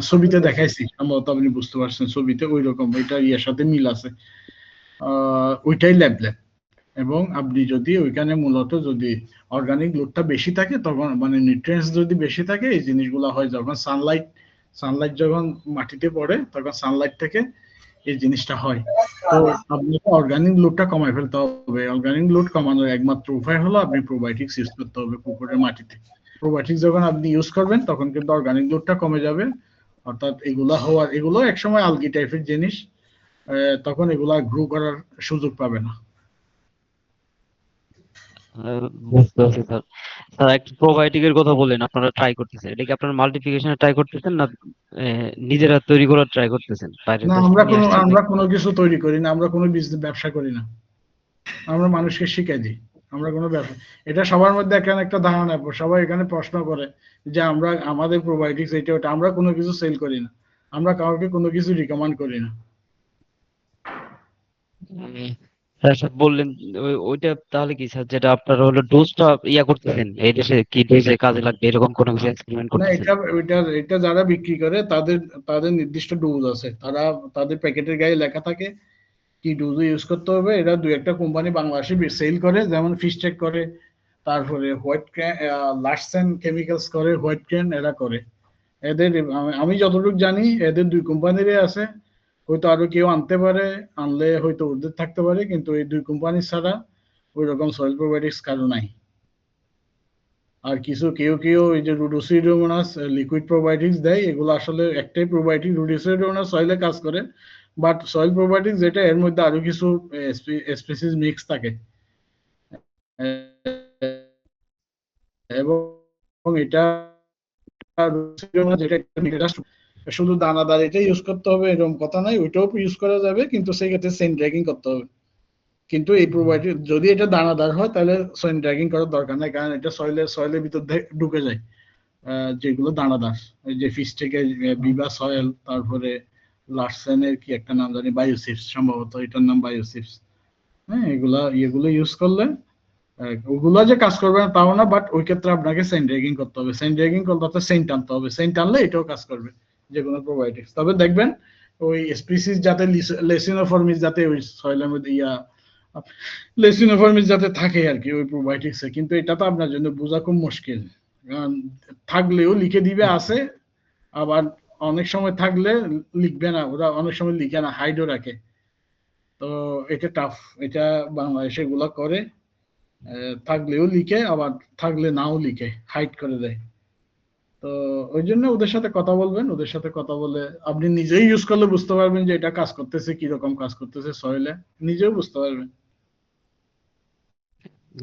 Speaker 1: ছবিতে দেখাইছি, সম্ভবত আপনি বুঝতে পারছেন, ছবিতে ওই রকম এটা ইয়ার সাথে মিল আছে। ওইটাই ল্যাব। এবং আপনি যদি ওইখানে মূলত যদি অর্গানিক লোডটা বেশি থাকে, তখন মানে নিউট্রিয়েন্টস যদি বেশি থাকে, এই জিনিসগুলো হয় যখন সানলাইট যখন মাটিতে পড়ে, তখন সানলাইট থেকে এই জিনিসটা হয়। তো আপনাকে অর্গানিক লোডটা কমায় ফেলতে হবে। অর্গানিক লোড কমানোর একমাত্র উপায় হলো আপনি প্রোবায়োটিক্স ইউজ করতে হবে পুকুরের মাটিতে। প্রোবায়োটিক্স যখন আপনি ইউজ করবেন তখন কিন্তু অর্গানিক লোডটা কমে যাবে। অর্থাৎ এগুলো একসময় আলগি টাইপের জিনিস, তখন এগুলা গ্রো করার সুযোগ পাবে না।
Speaker 2: বুঝতে পারছি স্যার। স্যার একটা প্রোবায়োটিক এর কথা বললেন আপনারা ট্রাই করতেছেন, এটা কি আপনারা মাল্টিপ্লিকেশনে ট্রাই করতেছেন না নিজেরা তৈরি করার ট্রাই করতেছেন, বাইরের
Speaker 1: না,
Speaker 2: দেশ থেকে নিয়ে আসছেন
Speaker 1: আমরা
Speaker 2: নাকি?
Speaker 1: কোনো কিছু তৈরি করি না, আমরা কোনো ব্যবসা করি না, আমরা মানুষকে শিখাই দিই। আমরা কোনো ব্যবসা, এটা সবার মধ্যে এখানে একটা ধারণা, সবাই এখানে প্রশ্ন করে যে আমরা আমাদের প্রোবায়োটিক্স এটা ওটা, আমরা কোনো কিছু সেল করি না। আমরা কাউকে কোনো কিছু রিকমেন্ড করি না।
Speaker 2: হ্যাঁ স্যার বললেন ওইটা তাহলে কি স্যার, যেটা আপনার হলো ডোজটা করতেছেন এই দেশে কি ডোজে কাজে লাগবে এরকম কোনো কিছু এক্সপেরিমেন্ট
Speaker 1: না,
Speaker 2: করতেছেন?
Speaker 1: এটা যারা বিক্রি করে তাদের নির্দিষ্ট ডোজ আছে, তাদের প্যাকেটের গায়ে লেখা থাকে কি ডোজ ইউজ করতে হবে। এরা দুই একটা কোম্পানি বাংলাদেশে সেল করে, যেমন ফিশটেক করে, তারপরে হোয়াইট ক্র্যান, লার্সেন কেমিক্যালস করে, হোয়াইট ক্র্যান এরা করে। এদের আমি যতটুকু জানি এদের দুই কোম্পানিরই আছে, হয়তো আরো কেউ আনতে পারে, আনলে হয়তো ওদের থাকতে পারে, কিন্তু এই দুই কোম্পানি ছাড়া ওই রকম সয়েল প্রোবায়োটিক্স কারো নাই। আর কেউ কেউ এই যে রুডোসিডোমোনাস লিকুইড প্রোবায়োটিক্স দেয়, এগুলো আসলে একটাই প্রোবায়োটিক, রুডোসিডোমোনাস সয়েলে কাজ করে, বাট সয়েল প্রোবায়োটিক্স যেটা এর মধ্যে আরো কিছু স্পিসিস মিক্স থাকে, এবং এটা যেটা শুধু দানাদার এটা ইউজ করতে হবে এরকম কথা নাই, ওইটাও ইউজ করা যাবে, কিন্তু সেক্ষেত্রে সেন ড্র্যাগিং করতে হবে। কিন্তু এই প্রোবায়োটিক যদি এটা দানাদার হয় তাহলে সেন ড্র্যাগিং করার দরকার নাই, কারণ এটা সয়েলের ভিতর ঢুকে যায়। যেগুলো দানাদার, ওই যে ফিশ থেকে বিবা সয়েল, তারপরে লার্সেনের কি একটা নাম জানি, বায়োসিপস সম্ভবত, এটার নাম বায়োসিপস। হ্যাঁ, এগুলো ইউজ করলে ওগুলা যে কাজ করবে না তাও না, বাট ওই ক্ষেত্রে আপনাকে সেন্ট র্যাগিং করতে হবে। সেন্ট র্যাগিং করতে হচ্ছে সেন্ট আনতে হবে, সেন্ট আনলে এটাও কাজ করবে যে কোনো প্রোবায়োটিক্স। তবে দেখবেন ওই স্পিসিস যাতে লেসিনোফর্মিস যাতে ওই সয়েলের মধ্যে লেসিনোফর্মিস যাতে থাকে আর কি ওই প্রোবায়োটিক্সে, কিন্তু এটা তো আপনার জন্য বোঝা খুব মুশকিল, কারণ থাকলেও লিখে দিবে আছে, আবার অনেক সময় থাকলে লিখবে না, ওরা অনেক সময় লিখে না, হাইডও রাখে। তো এটা টাফ, এটা বাংলাদেশে এগুলা করে, থাকলেও লিখে, আবার থাকলে নাও লিখে, হাইড করে দেয়। তো ওই জন্য ওদের সাথে কথা বলবেন, ওদের সাথে কথা বলে আপনি নিজেই ইউজ করলে বুঝতে পারবেন যে এটা কাজ করতেছে, কিরকম কাজ করতেছে সয়েলে, নিজেও বুঝতে পারবেন।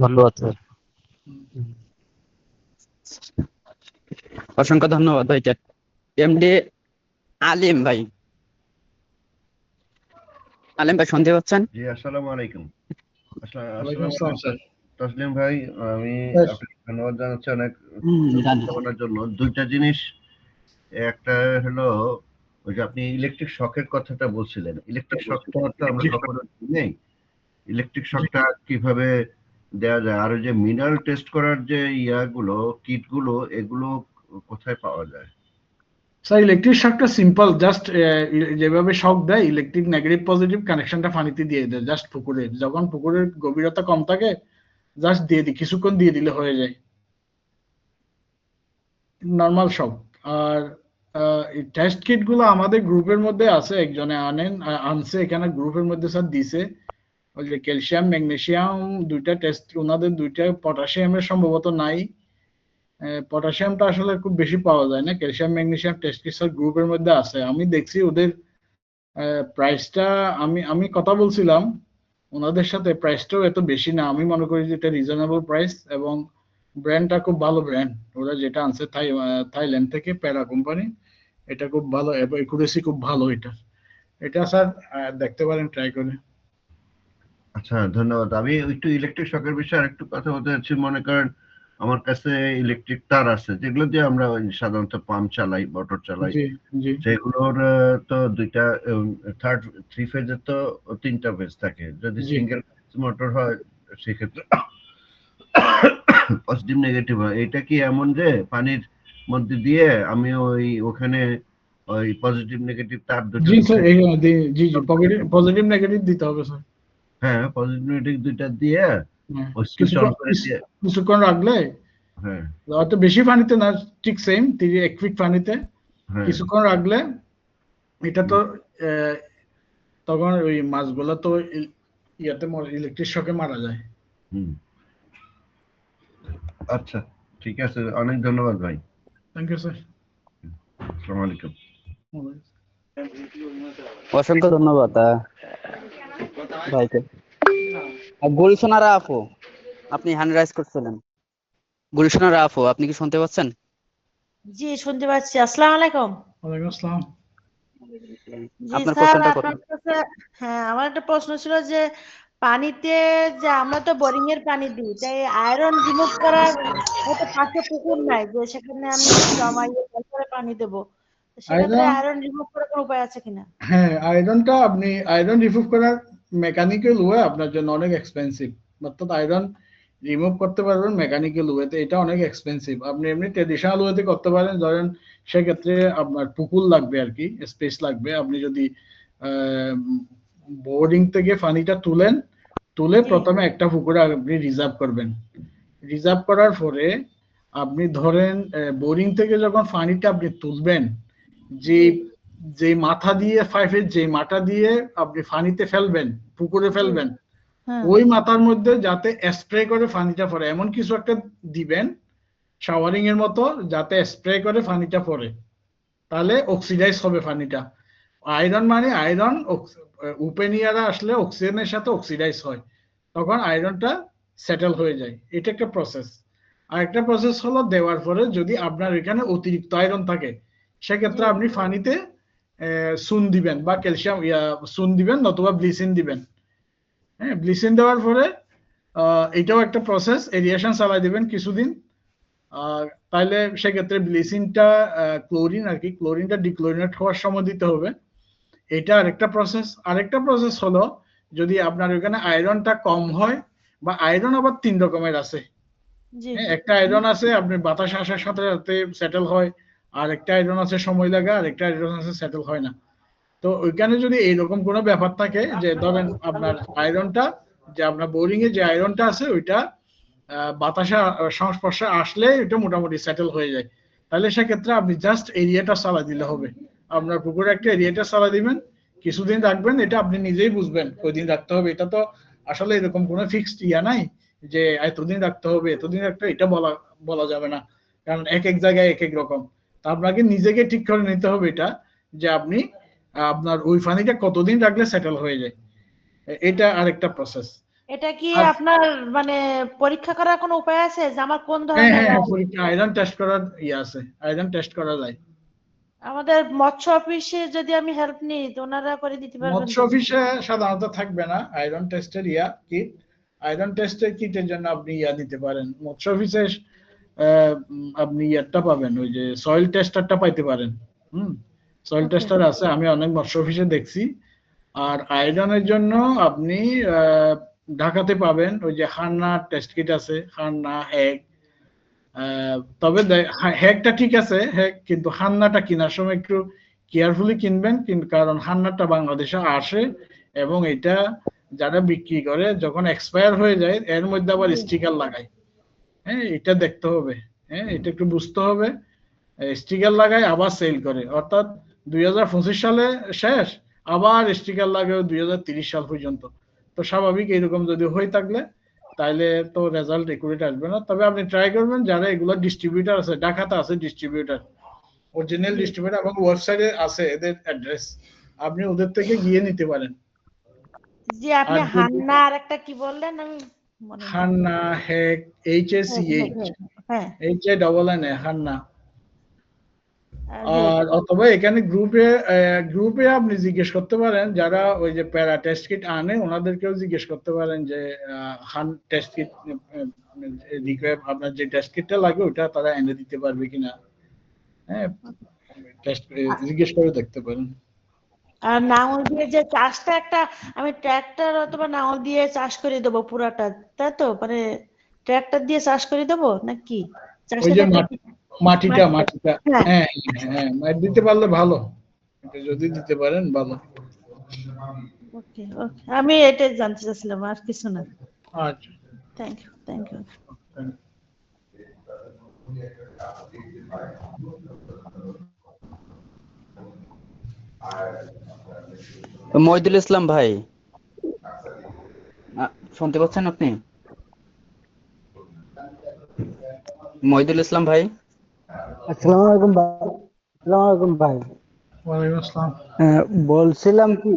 Speaker 2: ধন্যবাদ স্যার।
Speaker 3: অসংখ্য ধন্যবাদ ভাই। এমডি আলিম ভাই, আলিম ভাই শুনতে পাচ্ছেন?
Speaker 4: জি, আসসালামু আলাইকুম।
Speaker 1: ওয়ালাইকুম
Speaker 4: আসসালামু
Speaker 1: আসসালাম
Speaker 4: আলাইকুম
Speaker 1: স্যার।
Speaker 4: তসলিম ভাই, আমি
Speaker 1: স্যার,
Speaker 4: আপনাকে ধন্যবাদ জানাচ্ছি অনেক
Speaker 3: জানি।
Speaker 4: উপস্থাপনার জন্য। দুইটা জিনিস, একটা হলো ওই যে আপনি ইলেকট্রিক শকের কথাটা বলছিলেন, ইলেকট্রিক শকটা তো আমরা কখনো নেই, ইলেকট্রিক শকটা কিভাবে দেওয়া যায়, আর ওই যে মিনারেল টেস্ট করার যে ইয়াগুলো, কিটগুলো, এগুলো কোথায় পাওয়া যায়?
Speaker 1: স্যার ইলেকট্রিক শকটা সিম্পল, জাস্ট যেভাবে শক দেয়, ইলেকট্রিক নেগেটিভ পজিটিভ কানেকশনটা পানিতে দিয়ে দেয় জাস্ট পুকুরে, যখন পুকুরের গভীরতা কম থাকে জাস্ট দিয়ে দিই, কিছুক্ষণ দিয়ে দিলে হয়ে যায়, নর্মাল শক। আর এই টেস্ট কিট গুলো আমাদের গ্রুপের মধ্যে আছে, একজনে আনছে এখানে গ্রুপের মধ্যে স্যার দিছে, ওই যে ক্যালসিয়াম ম্যাগনেসিয়াম দুইটা টেস্ট, ওনাদের দুইটা, পটাশিয়ামের সম্ভবত নাই। পটাশিয়ামটা আসলে খুব বেশি পাওয়া যায় না, calcium magnesium test kit sir গ্রুপের মধ্যে আছে, আমি দেখছি ওদের প্রাইসটা, আমি কথা বলছিলাম ওনাদের সাথে, প্রাইসটাও এত বেশি না, আমি মনে করি যে এটা রিজনেবল প্রাইস, এবং ব্র্যান্ডটা খুব ভালো ব্র্যান্ড, ওরা যেটা আনছে থাইল্যান্ড থেকে, প্যারা কোম্পানি, এটা খুব ভালো, একুরেসি খুব ভালো এটা। এটা স্যার দেখতে পারেন ট্রাই করে।
Speaker 4: আচ্ছা, ধন্যবাদ। আমি একটু ইলেকট্রিক শকের বিষয়ে আরেকটু কথা বলতে চাচ্ছি। মনে করেন আমার কাছে ইলেকট্রিক তার আছে, যেগুলো দিয়ে আমরা ওই সাধারণত পাম্প চালাই, মোটর চালাই,
Speaker 1: জি জি
Speaker 4: সেগুলোর তো দুইটা থ্রি ফেজের তো তিনটা ফেজ থাকে। যদি
Speaker 1: জি
Speaker 4: সিঙ্গেল মোটর হয় সেক্ষেত্রে পজিটিভ নেগেটিভ হয়। এটা কি এমন যে পানির মধ্যে দিয়ে আমি ওখানে ওই পজিটিভ নেগেটিভ তার দুটো
Speaker 1: জি স্যার,
Speaker 4: ঢুকাই?
Speaker 1: জি জি, পজিটিভ নেগেটিভ দিতে হবে স্যার।
Speaker 4: হ্যাঁ, পজিটিভ নেগেটিভ দুইটা দিয়ে
Speaker 1: হ্যাঁ,
Speaker 4: ওই সুইচ অন করে দিয়ে।
Speaker 1: কিছুক্ষণ রাখলে,
Speaker 4: হ্যাঁ,
Speaker 1: হয়তো বেশি পানিতে না, ঠিক সেম 1 ফিট পানিতে
Speaker 4: হ্যাঁ।
Speaker 1: কিছুক্ষণ রাখলে, এটা তো আহ, তখন ওই মাছগুলো তো ইয়াতে ইলেকট্রিক শকে মারা যায়।
Speaker 4: হুম। আচ্ছা, ঠিক আছে। অনেক ধন্যবাদ ভাই।
Speaker 1: Thank you sir.
Speaker 4: আসসালামু আলাইকুম।
Speaker 3: অসংখ্য ধন্যবাদ ভাইকে। গুলশনারা আপু, আপনি হ্যান্ড রাইজ করছিলেন। গুলশনারা আপু, আপনি কি শুনতে পাচ্ছেন?
Speaker 5: জি শুনতে পাচ্ছি। আসসালামু আলাইকুম।
Speaker 1: ওয়ালাইকুম আসসালাম।
Speaker 5: জি
Speaker 3: আপনার
Speaker 5: স্যার,
Speaker 3: প্রশ্নটা করুন।
Speaker 5: আপনার কাছে, হ্যাঁ, আমার একটা প্রশ্ন ছিল যে পানিতে, যে আমরা তো বোরিং এর পানি দিই, তাই আয়রন রিমুভ করার হয়তো পাশে পুকুর নাই যে সেখানে আমি জমাইয়ে তারপরে পানি দেবো, সেক্ষেত্রে
Speaker 1: আয়রন
Speaker 5: আয়রন রিমুভ করার কোনো উপায় আছে কিনা?
Speaker 1: হ্যাঁ, আয়রন রিমুভ করার মেকানিক্যাল ওয়ে আপনার জন্য অনেক এক্সপেন্সিভ। অর্থাৎ আয়রন রিমুভ করতে পারবেন মেকানিক্যাল ওয়েতে, এটা অনেক এক্সপেন্সিভ। আপনি এমনি ট্রেডিশনাল ওয়েতে করতে পারেন, ধরেন সেক্ষেত্রে আপনার পুকুর লাগবে আর কি, স্পেস লাগবে। আপনি যদি বোর্ডিং থেকে পানিটা তুলে
Speaker 5: জি
Speaker 1: প্রথমে একটা পুকুরে আপনি রিজার্ভ করবেন। রিজার্ভ করার পরে আপনি ধরেন বোরিং থেকে যখন পানিটা আপনি তুলবেন, যে
Speaker 5: জি
Speaker 1: যে মাথা দিয়ে পাইপের যে মাথা দিয়ে আপনি পানিতে ফেলবেন, পুকুরে
Speaker 5: জি
Speaker 1: ফেলবেন,
Speaker 5: হ্যাঁ
Speaker 1: ওই মাথার মধ্যে যাতে স্প্রে করে পানিটা পড়ে এমন কিছু একটা দিবেন, শাওয়ারিং এর মতো, যাতে স্প্রে করে পানিটা পড়ে, তাহলে অক্সিডাইজ হবে পানিটা। আয়রন মানে আয়রন ওপেন এয়ারে আসলে অক্সিজেনের সাথে অক্সিডাইজ হয়, তখন আয়রনটা সেটেল হয়ে যায়। এটা একটা প্রসেস। আর একটা প্রসেস হলো দেওয়ার পরে যদি আপনার এখানে অতিরিক্ত আয়রন থাকে,
Speaker 5: জি
Speaker 1: সেক্ষেত্রে আপনি পানিতে চুন দিবেন বা ক্যালসিয়াম চুন দিবেন, নতুবা ব্লিচিং দিবেন। হ্যাঁ, ব্লিচিং দেওয়ার পরে এটাও একটা প্রসেস, এরিয়েশন চালাই দিবেন কিছুদিন। তাহলে সেক্ষেত্রে ব্লিচিংটা ক্লোরিন আর কি, ক্লোরিনটা ডিক্লোরিনেট হওয়ার সময় দিতে হবে। এটা আরেকটা প্রসেস। আরেকটা প্রসেস হলো যদি আপনার ওখানে আয়রনটা কম হয়, বা আয়রন আবার 3 রকমের আছে।
Speaker 5: জি
Speaker 1: হ্যাঁ, একটা আয়রন আছে আপনি বাতাস আসার সাথে সাথে সেটেল হয়, আর একটা আয়রন আছে সময় লাগে, আর একটা আয়রন আছে সেটেল হয় না। তো ওইখানে যদি এইরকম কোনো ব্যাপার থাকে যে ধরেন আপনার আয়রনটা, যে আপনার বোরিং এ যে আয়রনটা আছে ওইটা বাতাসে সংস্পর্শে আসলে এটা মোটামুটি সেটেল হয়ে যায়, তাহলে সেক্ষেত্রে আপনি জাস্ট এরিয়াটা চালা দিলে হবে। আপনার পুকুরে একটা এরিয়াটা চালা দিবেন, কিছুদিন রাখবেন, এটা আপনি নিজেই বুঝবেন কয়দিন রাখতে হবে। এটা তো আসলে এরকম কোনো ফিক্সড ইয়া নাই যে এতদিন রাখতে হবে, এতদিন রাখতে হবে, এটা বলা যাবে না, কারণ এক এক জায়গায় এক এক রকম। তা আপনাকে নিজেকে ঠিক করে নিতে হবে এটা, যে আপনি আপনার ওই পানিটা কতদিন রাখলে সেটেল হয়ে যায়। এটা আরেকটা প্রসেস।
Speaker 5: এটা কি
Speaker 1: আর
Speaker 5: আপনার মানে পরীক্ষা করার কোনো উপায় আছে যে আমার কোন
Speaker 1: হ্যাঁ
Speaker 5: ধরনের
Speaker 1: হ্যাঁ হ্যাঁ, পরীক্ষা আয়রন টেস্ট করার ইয়ে আছে, আয়রন টেস্ট করা যায়।
Speaker 5: আমাদের মৎস্য অফিসে যদি আমি হেল্প নিই তো ওনারা করে দিতে পারবেন
Speaker 1: মৎস্য
Speaker 5: তো?
Speaker 1: অফিসে সাধারণত থাকবে না আয়রন টেস্টের কিট। আয়রন টেস্টের কিটের জন্য আপনি দিতে পারেন মৎস্য অফিসে। আপনি ইয়ারটা পাবেন, ওই যে সয়েল টেস্টারটা পাইতে পারেন। হুম, সয়েল
Speaker 5: ওকে
Speaker 1: টেস্টার আছে, আমি অনেক মৎস্য অফিসে দেখছি। আর আয়রনের জন্য আপনি ঢাকাতে পাবেন, ওই যে হান্না টেস্ট কিট আছে, হান্না হ্যাগ। তবে হ্যাগটা ঠিক আছে, হ্যাগ, কিন্তু হান্নাটা কেনার সময় একটু কেয়ারফুলি কিনবেন, কারণ হান্নাটা বাংলাদেশে আসে এবং এটা যারা বিক্রি করে যখন এক্সপায়ার হয়ে যায় এর মধ্যে আবার
Speaker 5: জি
Speaker 1: স্টিকার লাগায়। হ্যাঁ, এটা দেখতে হবে। হ্যাঁ, এটা একটু বুঝতে হবে। স্টিকার লাগায় আবার সেল করে, অর্থাৎ 2025 সালে শেষ, আবার স্টিকার লাগে 2030 সাল পর্যন্ত। তো স্বাভাবিক এরকম যদি হয়ে থাকলে তাহলে তো রেজাল্ট একুরেট আসবে না। তবে আপনি ট্রাই করবেন, যারা এগুলো ডিস্ট্রিবিউটর আছে, ঢাকাতে আছে ডিস্ট্রিবিউটর, অরিজিনাল
Speaker 5: জি
Speaker 1: ডিস্ট্রিবিউটর, এবং ওয়েবসাইটে আছে এদের অ্যাড্রেস, আপনি ওদের থেকে গিয়ে নিতে পারেন।
Speaker 5: জি আপনি
Speaker 1: আর যদি
Speaker 5: হান্না আর একটা কি বললেন আমি মনে নেই।
Speaker 1: হান্না, হেক,
Speaker 5: হ্যাঁ হ্যাঁ
Speaker 1: HACH,
Speaker 5: হ্যাঁ হ্যাঁ
Speaker 1: HANN, হান্না।
Speaker 5: জি
Speaker 1: আর অথবা এখানে গ্রুপে আপনি জিজ্ঞেস করতে পারেন, যারা ওই যে প্যারা টেস্ট কিট আনে ওনাদেরকেও জিজ্ঞেস করতে পারেন যে হান টেস্ট কিট আপনার যে টেস্ট কিটটা লাগে ওটা তারা এনে দিতে পারবে কিনা। হ্যাঁ, টেস্ট জিজ্ঞেস করে দেখতে পারেন।
Speaker 5: আর নাঙল দিয়ে যে চাষটা একটা আমি ট্র্যাক্টর অথবা নাঙল দিয়ে চাষ করে দেবো পুরাটা, তাই তো? মানে ট্র্যাক্টর দিয়ে চাষ করে দেবো নাকি
Speaker 1: ওই
Speaker 5: চাষের
Speaker 1: যে
Speaker 5: একটা
Speaker 1: মাটিটা
Speaker 5: মাটি?
Speaker 1: মাটিটা
Speaker 5: হ্যাঁ
Speaker 1: হ্যাঁ হ্যাঁ হ্যাঁ, মাটি দিতে পারলে ভালো, এটা যদি দিতে পারেন ভালো।
Speaker 5: ওকে ওকে, আমি এটাই জানতে চাচ্ছিলাম আর কিছু না।
Speaker 1: আচ্ছা।
Speaker 5: Thank you thank you.
Speaker 3: Mohidul Islam ভাই, শুনতে পাচ্ছেন আপনি? মহিদুল ইসলাম ভাই,
Speaker 6: আসসালামু আলাইকুম ভাই। আসসালামু আলাইকুম ভাই।
Speaker 1: ওয়ালাইকুম আসসালাম।
Speaker 6: বলছিলাম কি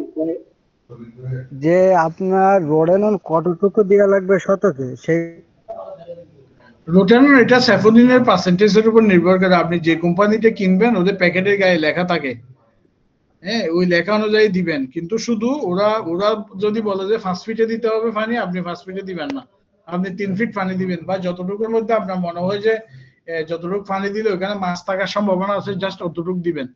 Speaker 6: যে আপনার রোডেনল কতটুকু দেওয়া লাগবে শতকে সেই
Speaker 1: রোটানোর এটা স্যাফোনিনের পার্সেন্টেজের উপর নির্ভর করে। আপনি যে কোম্পানিতে কিনবেন ওদের প্যাকেটের গায়ে লেখা থাকে, হ্যাঁ, ওই লেখা অনুযায়ী দিবেন। কিন্তু শুধু ওরা যদি বলে যে 5 ফিটে দিতে হবে পানি, আপনি 5 ফিটে দিবেন না, আপনি 3 ফিট পানি দিবেন, বা যতটুকুর মধ্যে আপনার মনে হয় যে যতটুকু পানি দিলে ওখানে মাছ থাকার সম্ভাবনা আছে জাস্ট অতটুকু দিবেন।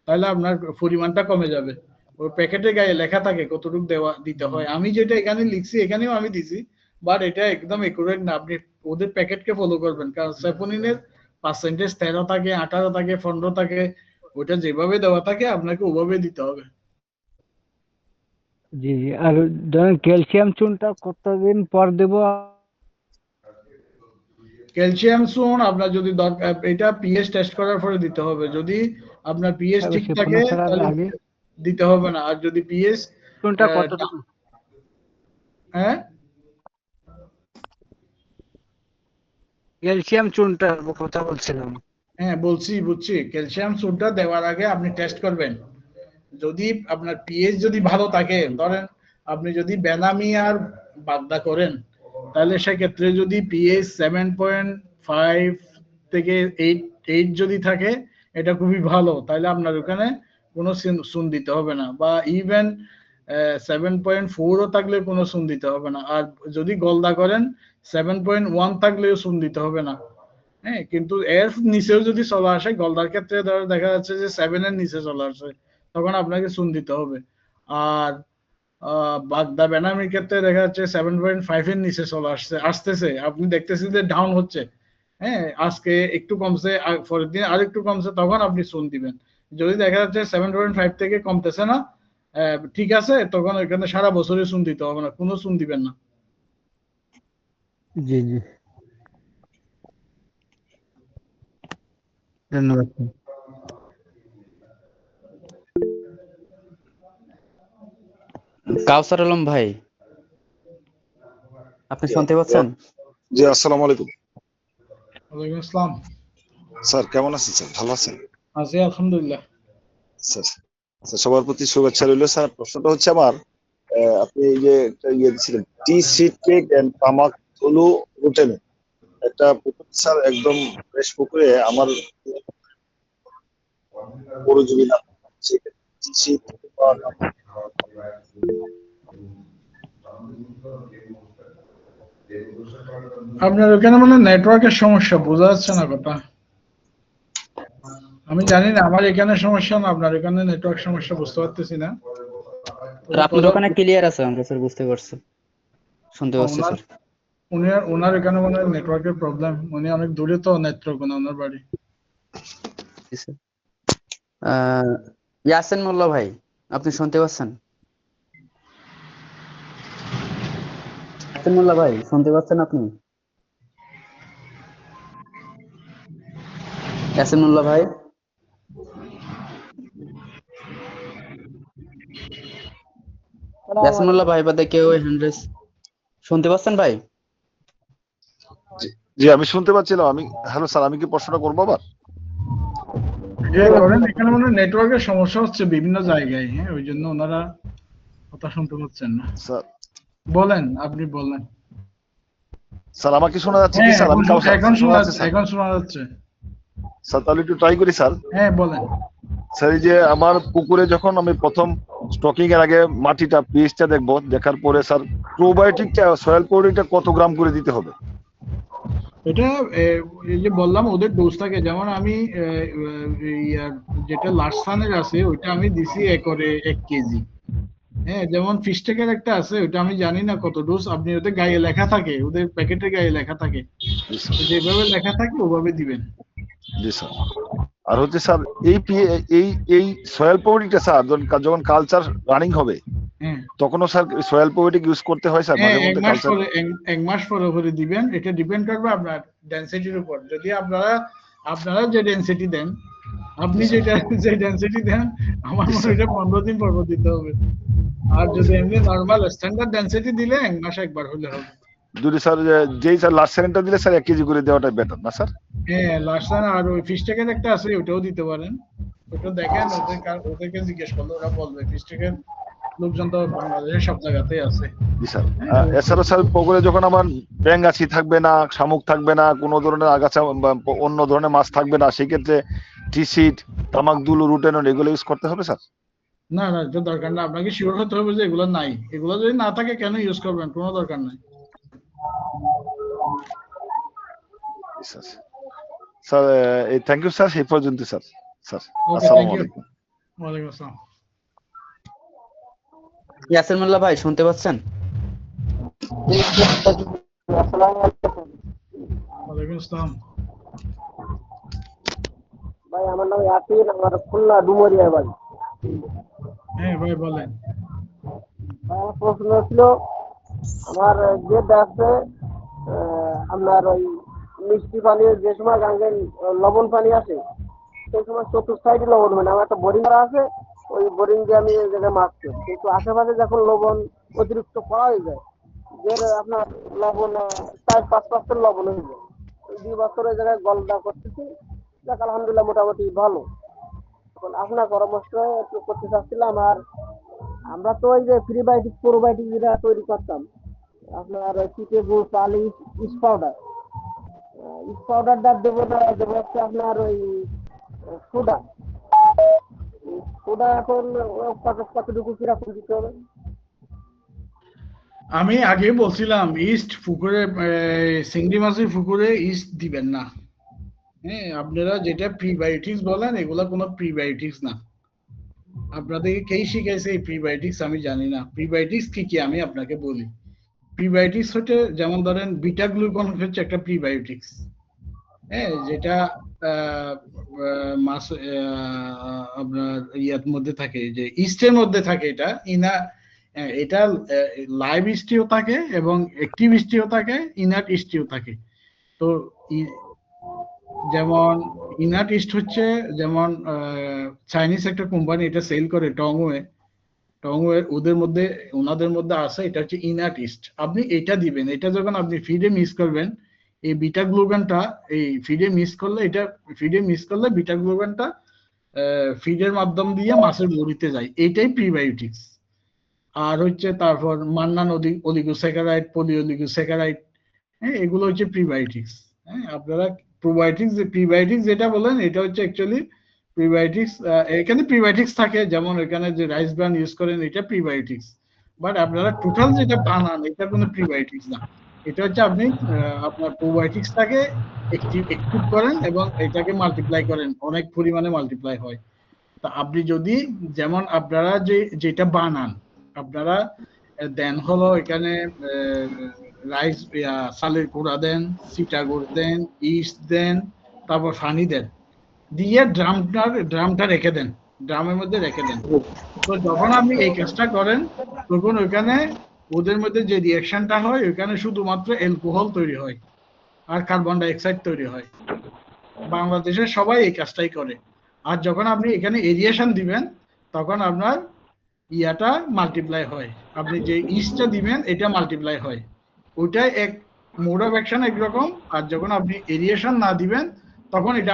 Speaker 1: তাহলে আপনার পরিমাণটা কমে যাবে। ওই প্যাকেটের গায়ে লেখা থাকে কতটুকু দিতে হয়। আমি যেটা এখানে লিখছি এখানেও আমি দিছি, বাট এটা একদম একুরেট না। আপনি ওদের প্যাকেটকে ফলো করবেন, কারণ স্যাপোনিনের পার্সেন্টেজ 13 থাকে, 18 থাকে, 15 থাকে। ওটা যেভাবে দেওয়া থাকে আপনাকে ওভাবে দিতে হবে।
Speaker 6: জি জি। আর ধরেন ক্যালসিয়াম চুনটা কতদিন পর দেব?
Speaker 1: ক্যালসিয়াম চুন আপনার যদি দরকার, এটা পিএইচ টেস্ট করার পরে দিতে হবে। যদি আপনার পিএইচ ঠিক থাকে
Speaker 6: সেপনা ছাড়ার
Speaker 1: তাহলে
Speaker 6: আগে
Speaker 1: দিতে হবে না। আর যদি পিএইচ
Speaker 6: চুনটা কতটুকু?
Speaker 1: হ্যাঁ
Speaker 6: ক্যালসিয়াম চুনটার কথা বলছিলাম।
Speaker 1: হ্যাঁ বুঝছি। ক্যালসিয়াম চুনটা দেওয়ার আগে আপনি টেস্ট করবেন। যদি আপনার পিএইচ যদি ভালো থাকে, ধরেন আপনি যদি বেনামি আর বাগদা করেন, তাহলে সেক্ষেত্রে যদি পিএইচ 7.5 থেকে 8 যদি থাকে, এটা খুবই ভালো। তাহলে আপনার ওখানে কোনো চুন দিতে হবে না, বা ইভেন 7.4ও থাকলে কোনো চুন দিতে হবে না। আর যদি গলদা করেন 7.1 থাকলেও চুন দিতে হবে না। হ্যাঁ, কিন্তু এর নিচেও যদি চলে আসে, গলদার ক্ষেত্রে দেখা যাচ্ছে যে 7 এর নিচে চলে আসে, তখন আপনাকে চুন দিতে হবে। আর বাগদা বেনামির ক্ষেত্রে দেখা যাচ্ছে 7.5 এর নিচে চলে আসতেছে, আপনি দেখতেছেন যে ডাউন হচ্ছে। হ্যাঁ, আজকে একটু কমছে, পরের দিন আর একটু কমছে, তখন আপনি চুন দিবেন। যদি দেখা যাচ্ছে 7.5 থেকে কমতেছে না, ঠিক আছে, তখন ওইখানে সারা বছরই চুন দিতে হবে না, কোনো চুন দিবেন না।
Speaker 6: জি জি, ধন্যবাদ।
Speaker 3: কাউসার আলম ভাই, আপনি শুনতে পাচ্ছেন?
Speaker 7: জি, আসসালামু আলাইকুম
Speaker 1: ওয়ালাইকুম আসসালাম।
Speaker 7: স্যার, কেমন আছেন স্যার? ভালো আছেন
Speaker 1: আছি আলহামদুলিল্লাহ।
Speaker 7: স্যার? স্যার, সবার প্রতি শুভেচ্ছা রইল। স্যার, প্রশ্নটা হচ্ছে আমার, আপনি এই যে একটা ইয়ে দিচ্ছিলেন, টি সিড কেক এন্ড তামাক থলু রুটেন, একটা পুকুর স্যার, একদম ফ্রেশ পুকুরে আমার পরজীবী না টি সিড পাওয়া যায়।
Speaker 1: আপনার ওখানে মানে নেটওয়ার্কের সমস্যা, বোঝা যাচ্ছে না কথা। আমি জানি না, আমার এখানে সমস্যা না, আপনার এখানে নেটওয়ার্ক সমস্যা, বুঝতে পারতেছি না।
Speaker 3: আর আপনার ওখানে ক্লিয়ার আছে, আমরা স্যার বুঝতে পারছি, শুনতে পাচ্ছি
Speaker 1: ওনার
Speaker 3: স্যার।
Speaker 1: ওনার এখানে মনে হয় নেটওয়ার্কের প্রবলেম। উনি অনেক দূরে তো, নেত্রকোনা ওনার বাড়ি।
Speaker 3: জি, স্যার। ইয়াসিন মোল্লা ভাই, আপনি শুনতে পাচ্ছেন? ইয়াসিন মোল্লা ভাই, শুনতে পাচ্ছেন আপনি? ইয়াসিন মোল্লা ভাই, ইয়াসিন মোল্লা ভাই বাদে কেউ হ্যান্ড রেজ শুনতে পাচ্ছেন ভাই?
Speaker 7: জি, জি, আমি শুনতে পাচ্ছিলাম। হ্যালো স্যার, আমি কি প্রশ্নটা করবো আবার?
Speaker 1: করেন, এখানে মনে হয় নেটওয়ার্কের সমস্যা হচ্ছে বিভিন্ন জায়গায়। হ্যাঁ, ওই জন্য ওনারা কথা শুনতে পাচ্ছেন না।
Speaker 7: স্যার,
Speaker 1: বলেন, আপনি বলেন।
Speaker 7: স্যার আমাকে শোনা যাচ্ছে কি
Speaker 1: হ্যাঁ,
Speaker 7: স্যার? আমি কাউসার,
Speaker 1: এখন
Speaker 7: শোনা
Speaker 1: শোনা
Speaker 7: যাচ্ছে
Speaker 1: যাচ্ছে,
Speaker 7: স্যার?
Speaker 1: এখন শোনা যাচ্ছে।
Speaker 7: স্যার, তাহলে একটু ট্রাই করি স্যার।
Speaker 1: হ্যাঁ, বলেন।
Speaker 7: স্যার, এই যে আমার পুকুরে যখন আমি প্রথম স্টকিং এর আগে মাটিটা পিএইচটা দেখবো, দেখার পরে স্যার প্রোবায়োটিকটা, সয়েল প্রোবায়োটিকটা কত গ্রাম করে দিতে হবে?
Speaker 1: এটা এই যে বললাম, ওদের ডোজ থাকে। যেমন আমি যেটা লার্সানের আছে, ওইটা আমি দিছি একরে 1 কেজি। হ্যাঁ, যেমন ফিশটেকের একটা আছে, ওইটা আমি জানি না কত ডোজ। আপনি ওদের গায়ে লেখা থাকে, ওদের প্যাকেটের গায়ে লেখা থাকে,
Speaker 7: জি স্যার।
Speaker 1: যেভাবে লেখা থাকে ওভাবে দিবেন।
Speaker 7: জি স্যার। আর হচ্ছে স্যার, এই এই এই সয়েল প্রোবায়োটিকটা স্যার যখন কালচার রানিং হবে,
Speaker 1: হ্যাঁ,
Speaker 7: তখনও স্যার সয়েল প্রোবায়োটিক ইউজ করতে হয় স্যার
Speaker 1: হ্যাঁ,
Speaker 7: মাঝে
Speaker 1: এক
Speaker 7: মধ্যে
Speaker 1: মাস
Speaker 7: কালচার?
Speaker 1: পরে, এক মাস পরে পরে দিবেন। এটা ডিপেন্ড করবে আপনার ডেনসিটির উপর। যদি আপনারা যে ডেনসিটি দেন,
Speaker 7: জি
Speaker 1: আপনি
Speaker 7: স্যার।
Speaker 1: যে ডেনসিটি দেন, আমার
Speaker 7: জি
Speaker 1: মনে হয়
Speaker 7: স্যার।
Speaker 1: এটা 15 দিন পর পর দিতে হবে। আর যদি এমনি নরমাল স্ট্যান্ডার্ড ডেনসিটি দিলে 1 মাসে একবার হলে হবে।
Speaker 7: যদি স্যার যেই স্যার লাস্ট সেকেন্ডটা দিলে স্যার 1 কেজি করে দেওয়াটা বেটার না স্যার?
Speaker 1: হ্যাঁ, লার্সান আর ওই ফিশটেকের একটা আছে, ওটাও দিতে পারেন। ওটা দেখেন, ওদেরকে জিজ্ঞেস করলে ওরা বলবে। ফিশটেকের লোকজন তো বাংলাদেশের সব জায়গাতেই আছে।
Speaker 7: জি স্যার।
Speaker 1: হ্যাঁ,
Speaker 7: এছাড়াও স্যার পুকুরে যখন আমার ব্যাঙাচি থাকবে না, শামুক থাকবে না, কোনো ধরনের আগাছা বা অন্য ধরনের মাছ থাকবে না, সেই ক্ষেত্রে টিসিড, তামাক দুলু, রুটেনন এগুলো ইউজ করতে হবে স্যার?
Speaker 1: না না, এটা দরকার না। আপনাকে শিওর হতে হবে যে এগুলো নাই। এগুলো যদি না থাকে কেন ইউজ করবেন, কোনো দরকার নাই।
Speaker 7: জি sir. Sir, thank you sir, সেই পর্যন্ত স্যার। স্যার,
Speaker 1: ওকে,
Speaker 7: আসসালামু
Speaker 1: থ্যাংক ইউ।
Speaker 7: আলাইকুম।
Speaker 1: ওয়ালাইকুম আসসালাম।
Speaker 3: ইয়াসির মোল্লা ভাই শুনতে পাচ্ছেন?
Speaker 1: ওয়ালাইকুম আসসালাম।
Speaker 6: ভাই আমার নাম ইয়াসির, আমার খুলনা ডুমুরিয়া বাড়ি।
Speaker 1: হ্যাঁ ভাই বলেন।
Speaker 6: ভাই আমার প্রশ্ন ছিল, আমার গেট আছে আপনার ওই মিষ্টি পানি, যে সময় গাঙ্গের লবণ পানি আসে সেই সময় চতুর্থ সাইডে লবণ হয় না। আমার একটা বোরিং করা আছে, ওই বোরিং দিয়ে আমি এই জায়গায় মাছ করি, কিন্তু আশেপাশে যখন লবণ অতিরিক্ত করা হয়ে যায়, যে আপনার লবণ 4-5% লবণ হয়ে যায়। এই 2 বছর ওই জায়গায় গলদা করতেছি, যাক আলহামদুলিল্লাহ মোটামুটি ভালো। এখন আপনার পরামর্শ একটু করতে চাচ্ছিলাম। আর আমরা তো ওই যে প্রিবায়োটিক প্রোবায়োটিক যেটা তৈরি করতাম, আপনার পিঠে গুড় চাল ইস পাউডার, ইস পাউডারটা দেবো না, দেবো হচ্ছে আপনার ওই সোডা। সোডা এখন কতটুকু কিরকম দিতে হবে?
Speaker 1: আমি আগে বলছিলাম ইস্ট পুকুরে, চিংড়ি মাছের পুকুরে ইস্ট দিবেন না। হ্যাঁ, আপনারা যেটা প্রিবায়োটিক্স বলেন এগুলা কোনো প্রিবায়োটিক্স না। আপনাদেরকে কে শিখাইছে এই প্রিবায়োটিক্স আমি জানি না। প্রিবায়োটিক্স কি কি আমি আপনাকে বলি। প্রিবায়োটিক্স হচ্ছে, যেমন ধরেন বিটা গ্লুকন হচ্ছে একটা প্রিবায়োটিক্স। হ্যাঁ, যেটা আহ, মাছ আপনার ইয়ার মধ্যে থাকে, যে ইস্টের মধ্যে থাকে। এটা এটা লাইভ ইস্টিও থাকে এবং অ্যাক্টিভ ইস্টিও থাকে, ইনার্ট ইস্টিও থাকে। তো যেমন ইনার্ট ইস্ট হচ্ছে, যেমন চাইনিজ একটা কোম্পানি এটা সেল করে, টংওয়ে ওনাদের মধ্যে আছে, এটা হচ্ছে ইনার্ট ইস্ট। আপনি এটা দিবেন, এটা যখন আপনি ফিডে মিক্স করবেন, এই বিটা গ্লুকানটা এই ফিডে মিক্স করলে বিটা গ্লুকানটা ফিডের মাধ্যম দিয়ে মাছের বড়িতে যায়। এইটাই প্রিবায়োটিক্স। আর হচ্ছে তারপর মান্নান অলিগোস্যাকারাইড, পলিঅলিগোস্যাকারাইড, হ্যাঁ, এগুলো হচ্ছে প্রিবায়োটিক্স। হ্যাঁ, আপনারা প্রিবায়োটিক্স যেটা বলেন এটা হচ্ছে অ্যাকচুয়ালি প্রিবায়োটিক্স। এখানে প্রিবায়োটিক্স থাকে, যেমন এখানে যে রাইস ব্রান ইউজ করেন এটা প্রিবায়োটিক্স। বাট আপনারা টোটাল যেটা বানান এটা কোনো প্রিবায়োটিক্স না। এটা হচ্ছে আপনি আপনার প্রোবায়োটিক্সটাকে একটিভ করেন এবং এটাকে মাল্টিপ্লাই করেন, অনেক পরিমাণে মাল্টিপ্লাই হয়। তা আপনি যদি, যেমন আপনারা যেটা বানান, আপনারা দেন হলো এখানে রাইস, চালের গুঁড়া দেন, সিটা গুড় দেন, ইস্ট দেন, তারপর পানি দেন, দিয়ে ড্রামটা রেখে দেন, ড্রামের মধ্যে রেখে দেন। তো যখন আপনি এই কাজটা করেন, তখন ওইখানে ওদের মধ্যে যে রিয়াকশনটা হয়, ওইখানে শুধুমাত্র অ্যালকোহল তৈরি হয় আর কার্বন ডাই অক্সাইড তৈরি হয়। বাংলাদেশের সবাই এই কাজটাই করে। আর যখন আপনি এখানে এরিয়েশন দিবেন, তখন আপনার ইয়াটা মাল্টিপ্লাই হয়। আপনি যে ইস্টটা দিবেন এটা মাল্টিপ্লাই হয়। ওইটা এক মোড অফ অ্যাকশন একরকম, আর যখন আপনি এরিয়েশন না দিবেন তখন এটা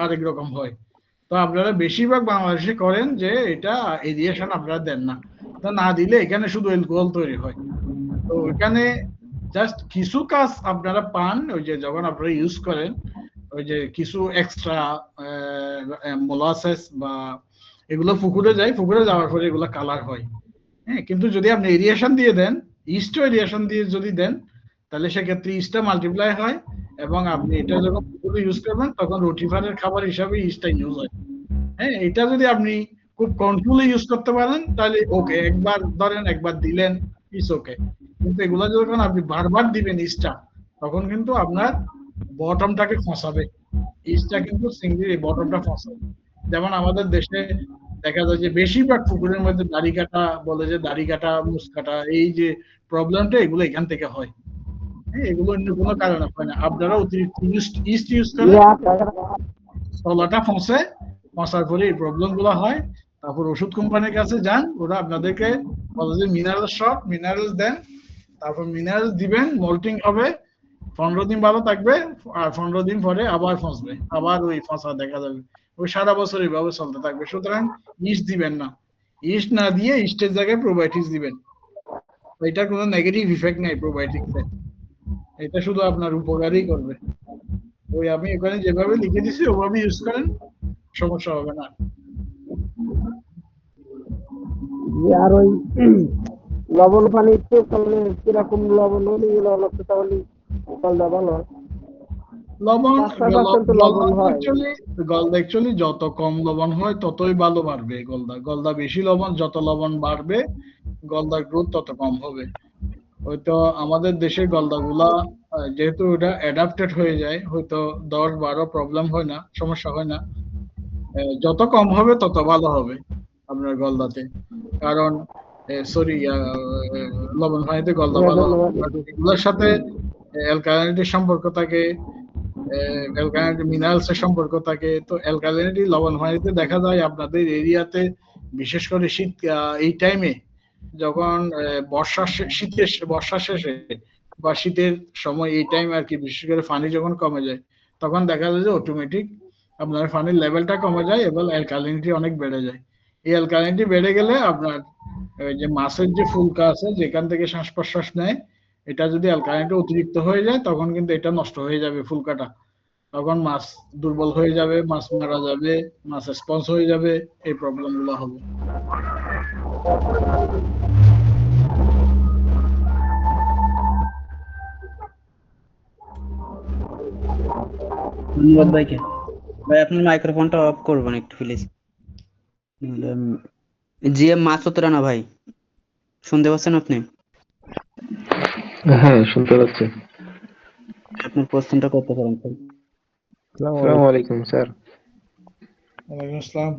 Speaker 1: আরেক রকম হয়। তো আপনারা বেশিরভাগ বাংলাদেশে করেন যে এটা এরিয়েশন আপনারা দেন না। তো না দিলে এখানে শুধু অ্যালকোহল তৈরি হয়। তো ওইখানে জাস্ট কিছু কাজ আপনারা পান, ওই যে যখন আপনারা ইউজ করেন, ওই যে কিছু এক্সট্রা মোলাসেস বা এগুলো পুকুরে যায়, পুকুরে যাওয়ার পরে এগুলো কালার হয়। হ্যাঁ, কিন্তু যদি আপনি এরিয়েশন দিয়ে দেন, ইস্টও এরিয়েশন দিয়ে যদি দেন, তাহলে সেক্ষেত্রে ইস্টটা মাল্টিপ্লাই হয় এবং আপনি এটা যখন পুকুরে ইউজ করবেন তখন রোটিফারের খাবার হিসাবে ইস্টটা ইউজ হয়। হ্যাঁ, এটা যদি আপনি খুব কন্ট্রোলে ইউজ করতে পারেন তাহলে ওকে, একবার ধরেন একবার দিলেন, ইটস ওকে। কিন্তু এগুলা যখন আপনি বারবার দিবেন ইস্টটা, তখন কিন্তু আপনার বটমটাকে ফসাবে। ইস্টটা কিন্তু চিংড়ির বটমটা ফসাবে। যেমন আমাদের দেশে দেখা যায় যে বেশিরভাগ পুকুরের মধ্যে দাড়ি কাটা, বলে যে দাড়ি কাটা, মুছ কাটা, এই যে প্রবলেমটা এগুলো এখান থেকে হয়। হ্যাঁ, এগুলো অন্য কোনো কারণে হয় না। আপনারা অতিরিক্ত ইস্ট ইউজ করলে তলাটা ফসার পরে এই প্রবলেম গুলো হয়। তারপর ওষুধ কোম্পানির কাছে যান, ওরা আপনাদেরকে বলে যে মিনারেলস দেন, তারপর মিনারেলস দিবেন, মল্টিং হবে, 15 দিন ভালো থাকবে, আর 15 দিন পরে আবার ফসবে, আবার ওই ফসা দেখা যাবে। ওই সারা বছর এইভাবে চলতে থাকবে। সুতরাং ইস্ট দিবেন না। ইস্ট না দিয়ে ইস্টের জায়গায় প্রোবায়োটিক্স দিবেন। এটা কোনো নেগেটিভ ইফেক্ট নাই প্রোবায়োটিক্সে, এটা শুধু আপনার উপকারই করবে। ওই আমি এখানে যেভাবে লিখে দিছি ওভাবে ইউজ করেন, সমস্যা হবে না।
Speaker 6: আর ওই লবণ পানিতে তাহলে কিরকম লবণ হলে তাহলে ফলটা ভালো হয়?
Speaker 1: লবণ
Speaker 6: 5-6% লবণ হয়।
Speaker 1: গলদা অ্যাকচুয়ালি যত কম লবণ হয় ততই ভালো বাড়বে গলদা। গলদা বেশি লবণ, যত লবণ বাড়বে গলদার গ্রোথ তত কম হবে। হয়তো আমাদের দেশের গলদাগুলা যেহেতু এটা অ্যাডাপ্টেড হয়ে যায়, হয়তো 10-12 প্রবলেম হয় না, সমস্যা হয় না। যত কম হবে তত ভালো হবে আপনার গলদাতে। কারণ সরি, লবণ পানিতে গলদা
Speaker 6: হ্যাঁ,
Speaker 1: ভালো হবে।
Speaker 6: ধন্যবাদ।
Speaker 1: But এগুলোর সাথে অ্যালকালিনিটির সম্পর্ক থাকে, অ্যালকালিনিটি মিনারেলস এর সম্পর্ক থাকে। তো অ্যালকালিনিটি লবণ পানিতে দেখা যায় আপনাদের এরিয়াতে, বিশেষ করে শীত এই টাইমে, যখন বর্ষা শেষে বা শীতের সময় এই টাইম আর কি, বিশেষ করে পানি যখন কমে যায় তখন দেখা যায় যে অটোমেটিক আপনার পানির লেভেলটা কমে যায় এবং অ্যালকালিনিটি অনেক বেড়ে যায়। এই অ্যালকালিনিটি বেড়ে গেলে আপনার ওই যে মাছের যে ফুলকা আছে যেখান থেকে শ্বাস প্রশ্বাস নেয়, এটা যদি অ্যালকালিনিটি অতিরিক্ত হয়ে যায় তখন কিন্তু এটা নষ্ট হয়ে যাবে ফুলকাটা। তখন মাছ দুর্বল হয়ে যাবে, মাছ মারা যাবে, মাছ রেসপন্স হয়ে যাবে, এই প্রবলেম গুলো হবে।
Speaker 3: ধন্যবাদ ভাইকে। ভাই আপনার মাইক্রোফোনটা অফ করবেন একটু প্লিজ। জিএম মাসুদ রানা ভাই, শুনতে পাচ্ছেন আপনি?
Speaker 8: হ্যাঁ, শুনতে পাচ্ছি।
Speaker 3: আপনার কোশ্চেনটা করতে পারেন স্যার।
Speaker 8: আসসালামু আলাইকুম স্যার।
Speaker 1: ওয়ালাইকুম আসসালাম।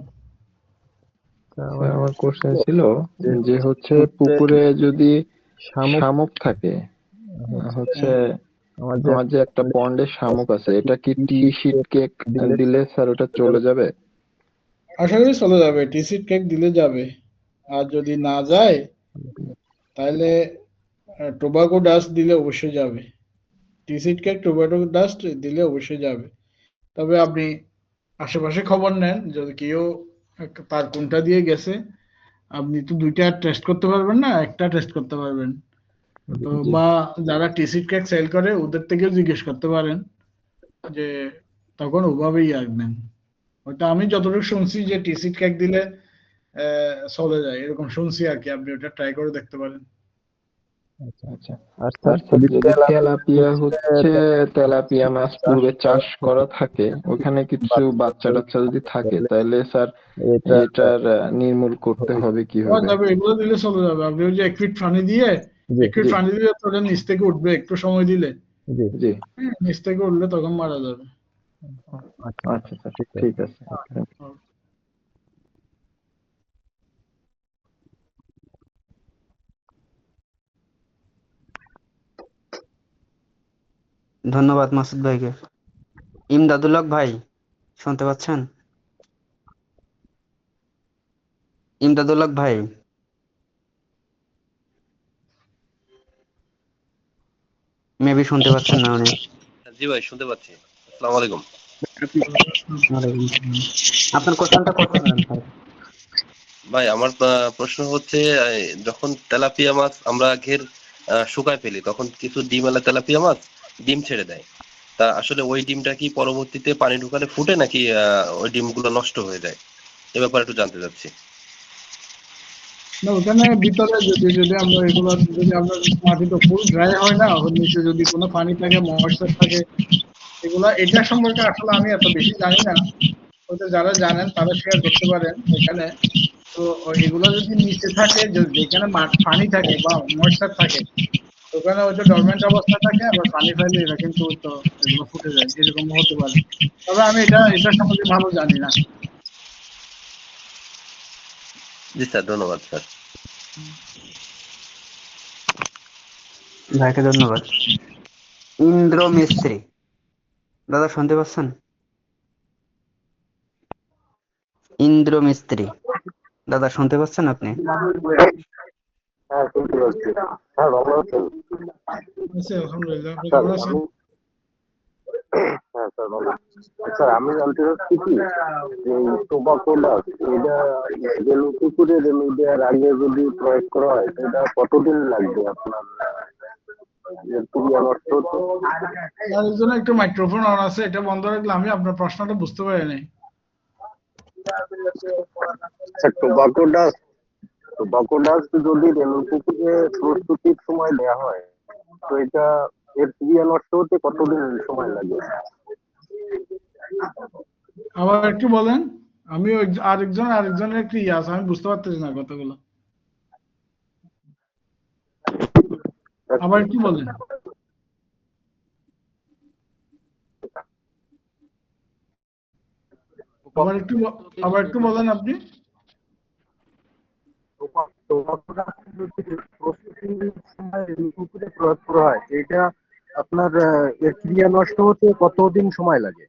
Speaker 8: স্যার, আমার কোশ্চেন ছিল যে হচ্ছে পুকুরে যদি শামুক থাকে, হচ্ছে আমার যে একটা পন্ডে শামুক আছে, এটা কি টি শিট কেক দিলে স্যার ওটা চলে যাবে?
Speaker 1: আশা করি চলে যাবে, টিসিট কেক দিলে যাবে। আর যদি না যায় তাহলে টোবাকো ডাস্ট দিলে অবশ্যই যাবে। টিসিট কেক টোবাকো ডাস্ট দিলে অবশ্যই যাবে। তবে আপনি আশেপাশে খবর নেন, যদি কেউ তার কোনটা দিয়ে গেছে, আপনি তো দুইটা টেস্ট করতে পারবেন না, একটা টেস্ট করতে পারবেন। তো
Speaker 8: জি।
Speaker 1: বা যারা টিসিট কেক সেল করে ওদের থেকেও জিজ্ঞেস করতে পারেন, যে তখন ওভাবেই আসবেন। ওটা আমি যতটুকু শুনছি যে টিসিট কেক দিলে চলে যায়, এরকম শুনছি আর কি। আপনি ওটা ট্রাই করে দেখতে পারেন।
Speaker 8: আচ্ছা। আর স্যার যদি তেলাপিয়া মাছ পূর্বে চাষ করা থাকে, ওখানে কিছু বাচ্চা টাচ্চা যদি থাকে, তাহলে স্যার এটার নির্মূল করতে হবে কিভাবে?
Speaker 1: যাবে, এগুলো দিলে চলে যাবে। আপনি ওই যে 1 ফিট পানি দিয়ে, 1 ফিট
Speaker 8: জি
Speaker 1: পানি দিয়ে তো ওটা নিচ থেকে উঠবে একটু সময় দিলে।
Speaker 8: জি।
Speaker 1: নিচ থেকে উঠলে তখন মারা যাবে।
Speaker 8: আচ্ছা স্যার, ঠিক আছে।
Speaker 3: ধন্যবাদ মাসুদ ভাইকে। ইমদাদুল হক ভাই, শুনতে পাচ্ছেন? ইমদাদুল হক ভাই, মেবি শুনতে পাচ্ছেন না উনি।
Speaker 9: জি ভাই, শুনতে পাচ্ছি। আসসালামু আলাইকুম।
Speaker 3: ওয়ালাইকুম আসসালাম। আপনার কোশ্চেনটা করতে পারেন স্যার।
Speaker 9: ভাই আমার প্রশ্ন হচ্ছে, যখন তেলাপিয়া মাছ আমরা ঘের শুকায় ফেলি, তখন কিছু ডিমওয়ালা তেলাপিয়া মাছ ডিম ছেড়ে দেয়। তা আসলে ওই ডিমটা কি পরবর্তীতে পানি ঢুকালে ফুটে, নাকি ওই ডিমগুলো নষ্ট হয়ে যায়? এ ব্যাপারে একটু জানতে চাচ্ছি।
Speaker 1: না, ওখানে ভিতরে যদি আমরা এগুলো, যদি আপনার মাটিটা ফুল ড্রাই হয় না, ওর নিচে যদি কোনো পানি থাকে, ময়েশ্চার থাকে, এগুলা, এটা সম্পর্কে আসলে আমি এত বেশি জানি না। হয়তো যারা জানেন তারা শেয়ার করতে পারেন এখানে। তো এগুলো যদি নিচে থাকে, যেখানে পানি থাকে বা ময়েশ্চার থাকে, ওখানে হয়তো ডরমেন্ট অবস্থা থাকে, আবার পানি ফেলে এরা কিন্তু তো এগুলো ফুটে যায়, এরকম হতে পারে। তবে আমি এটা সম্পর্কে ভালো জানি না।
Speaker 9: জি স্যার, ধন্যবাদ স্যার।
Speaker 3: ভাইকে ধন্যবাদ। ইন্দ্র মিস্ত্রি, দাদা শুনতে পাচ্ছেন? ইন্দ্র মিস্ত্রি, দাদা শুনতে পাচ্ছেন আপনি?
Speaker 6: হ্যাঁ, শুনতে পাচ্ছি। হ্যাঁ, ভালো আছেন?
Speaker 1: আচ্ছা, আলহামদুলিল্লাহ। আপনি
Speaker 6: স্যার
Speaker 1: কেমন আছেন?
Speaker 6: হ্যাঁ স্যার, ভালো। স্যার, আমি জানতে চাচ্ছি কি, যে টোবাকো ডাস্ট, এটা রেণু পুকুরে রেণু দেওয়ার আগে যদি প্রয়োগ করা হয়, এটা কতদিন লাগবে আপনার? খুবই আমার তো।
Speaker 1: তার জন্য একটু মাইক্রোফোন অন আছে, এটা বন্ধ রাখলে আমি আপনার প্রশ্নটা বুঝতে পারি নাই।
Speaker 6: স্যার, টোবাকো ডাস্ট যদি রেণু পুকুরে প্রস্তুতির সময় দেওয়া হয়, তো এটা এর ক্রিয়া নষ্ট হতে কতদিন সময় লাগে?
Speaker 1: আবার একটু বলেন। আমি আরেকজনের একটু ইয়ে আছে, আমি বুঝতে পারতেছি না কথাগুলো। আবার একটু বলেন। আবার একটু বলেন আপনি।
Speaker 6: প্রস্তুতির সময় পুকুরে প্রয়োগ করা হয় এটা আপনার এর ক্রিয়া নষ্ট হতে কতদিন সময় লাগে?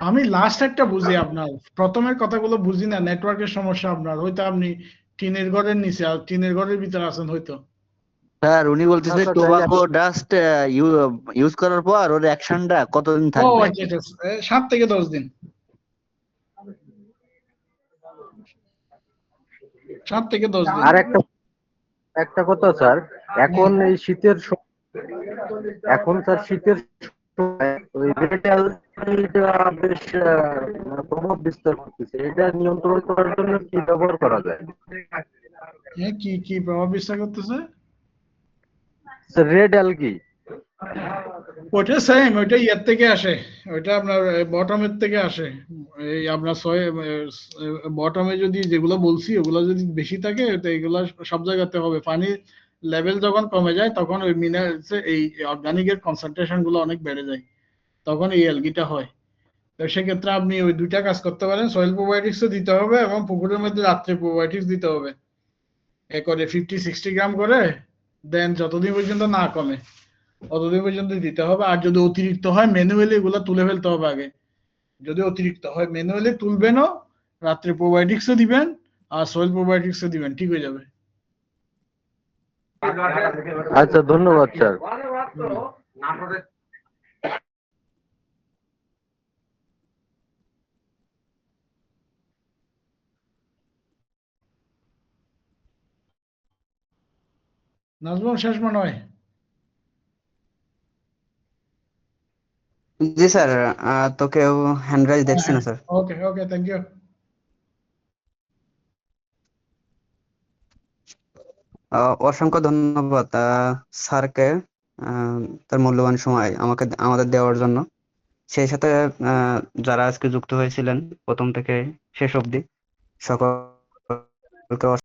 Speaker 1: আমি লাস্ট একটা বুঝি, আপনার প্রথমের কথাগুলো বুঝি না, নেটওয়ার্কের সমস্যা আপনার। হয়তো আপনি টিনের ঘরের নিচে আর টিনের ঘরের ভিতরে আছেন হয়তো।
Speaker 3: স্যার উনি বলতেছে
Speaker 6: আচ্ছা তাহলে
Speaker 3: টোবাকো ডাস্ট ইউজ করার পর ওর অ্যাকশনটা কতদিন
Speaker 1: ও
Speaker 3: থাকবে?
Speaker 1: আচ্ছা আচ্ছা, 7 থেকে 10 দিন। 7 থেকে 10 দিন।
Speaker 6: আর একটা কথা স্যার, এখন এই শীতের এখন স্যার শীতের সময় ওই রেড অ্যালার্জিটা বেশ মানে প্রভাব বিস্তার করতেছে। এটা নিয়ন্ত্রণ করার জন্য কি ব্যবহার করা যায়?
Speaker 1: হ্যাঁ, কি কি প্রভাব বিস্তার করতেছে?
Speaker 6: Sir red algae.
Speaker 1: ওইটা সেম, ওইটা ইয়ের থেকে আসে, ওইটা আপনার বটমের থেকে আসে। এই আপনার বটমে যদি যেগুলো বলছি ওগুলো যদি বেশি থাকে, তো এগুলো সব জায়গাতে হবে। পানির লেভেল যখন কমে যায় তখন ওই মিনারেলস, এই অর্গানিকের কনসেন্ট্রেশন গুলো অনেক বেড়ে যায়, তখন এই অ্যালগিটা হয়। তো সেক্ষেত্রে আপনি ওই দুইটা কাজ করতে পারেন, সয়েল প্রোবায়োটিক্সও দিতে হবে এবং পুকুরের মধ্যে রাত্রে প্রোবায়োটিক্স দিতে হবে। এ করে 50-60 গ্রাম করে দেন, যতদিন পর্যন্ত না কমে অতদিন পর্যন্ত দিতে হবে। আর যদি অতিরিক্ত হয় ম্যানুয়ালি এগুলো তুলে ফেলতে হবে আগে। যদি অতিরিক্ত হয় ম্যানুয়ালি তুলবেনও, রাত্রে প্রোবায়োটিক্সও দিবেন আর সয়েল প্রোবায়োটিক্সও দিবেন, ঠিক হয়ে যাবে।
Speaker 6: আচ্ছা ধন্যবাদ স্যার।
Speaker 1: হুম। নাজমুল, শেষ মনে হয়।
Speaker 3: জি স্যার, তো কেউ হ্যান্ড রাইজ দেখছি না sir.
Speaker 1: Okay okay, thank you.
Speaker 3: অসংখ্য ধন্যবাদ স্যারকে তার মূল্যবান সময় আমাদের দেওয়ার জন্য। সেই সাথে যারা আজকে যুক্ত হয়েছিলেন প্রথম থেকে শেষ অবধি সকলকে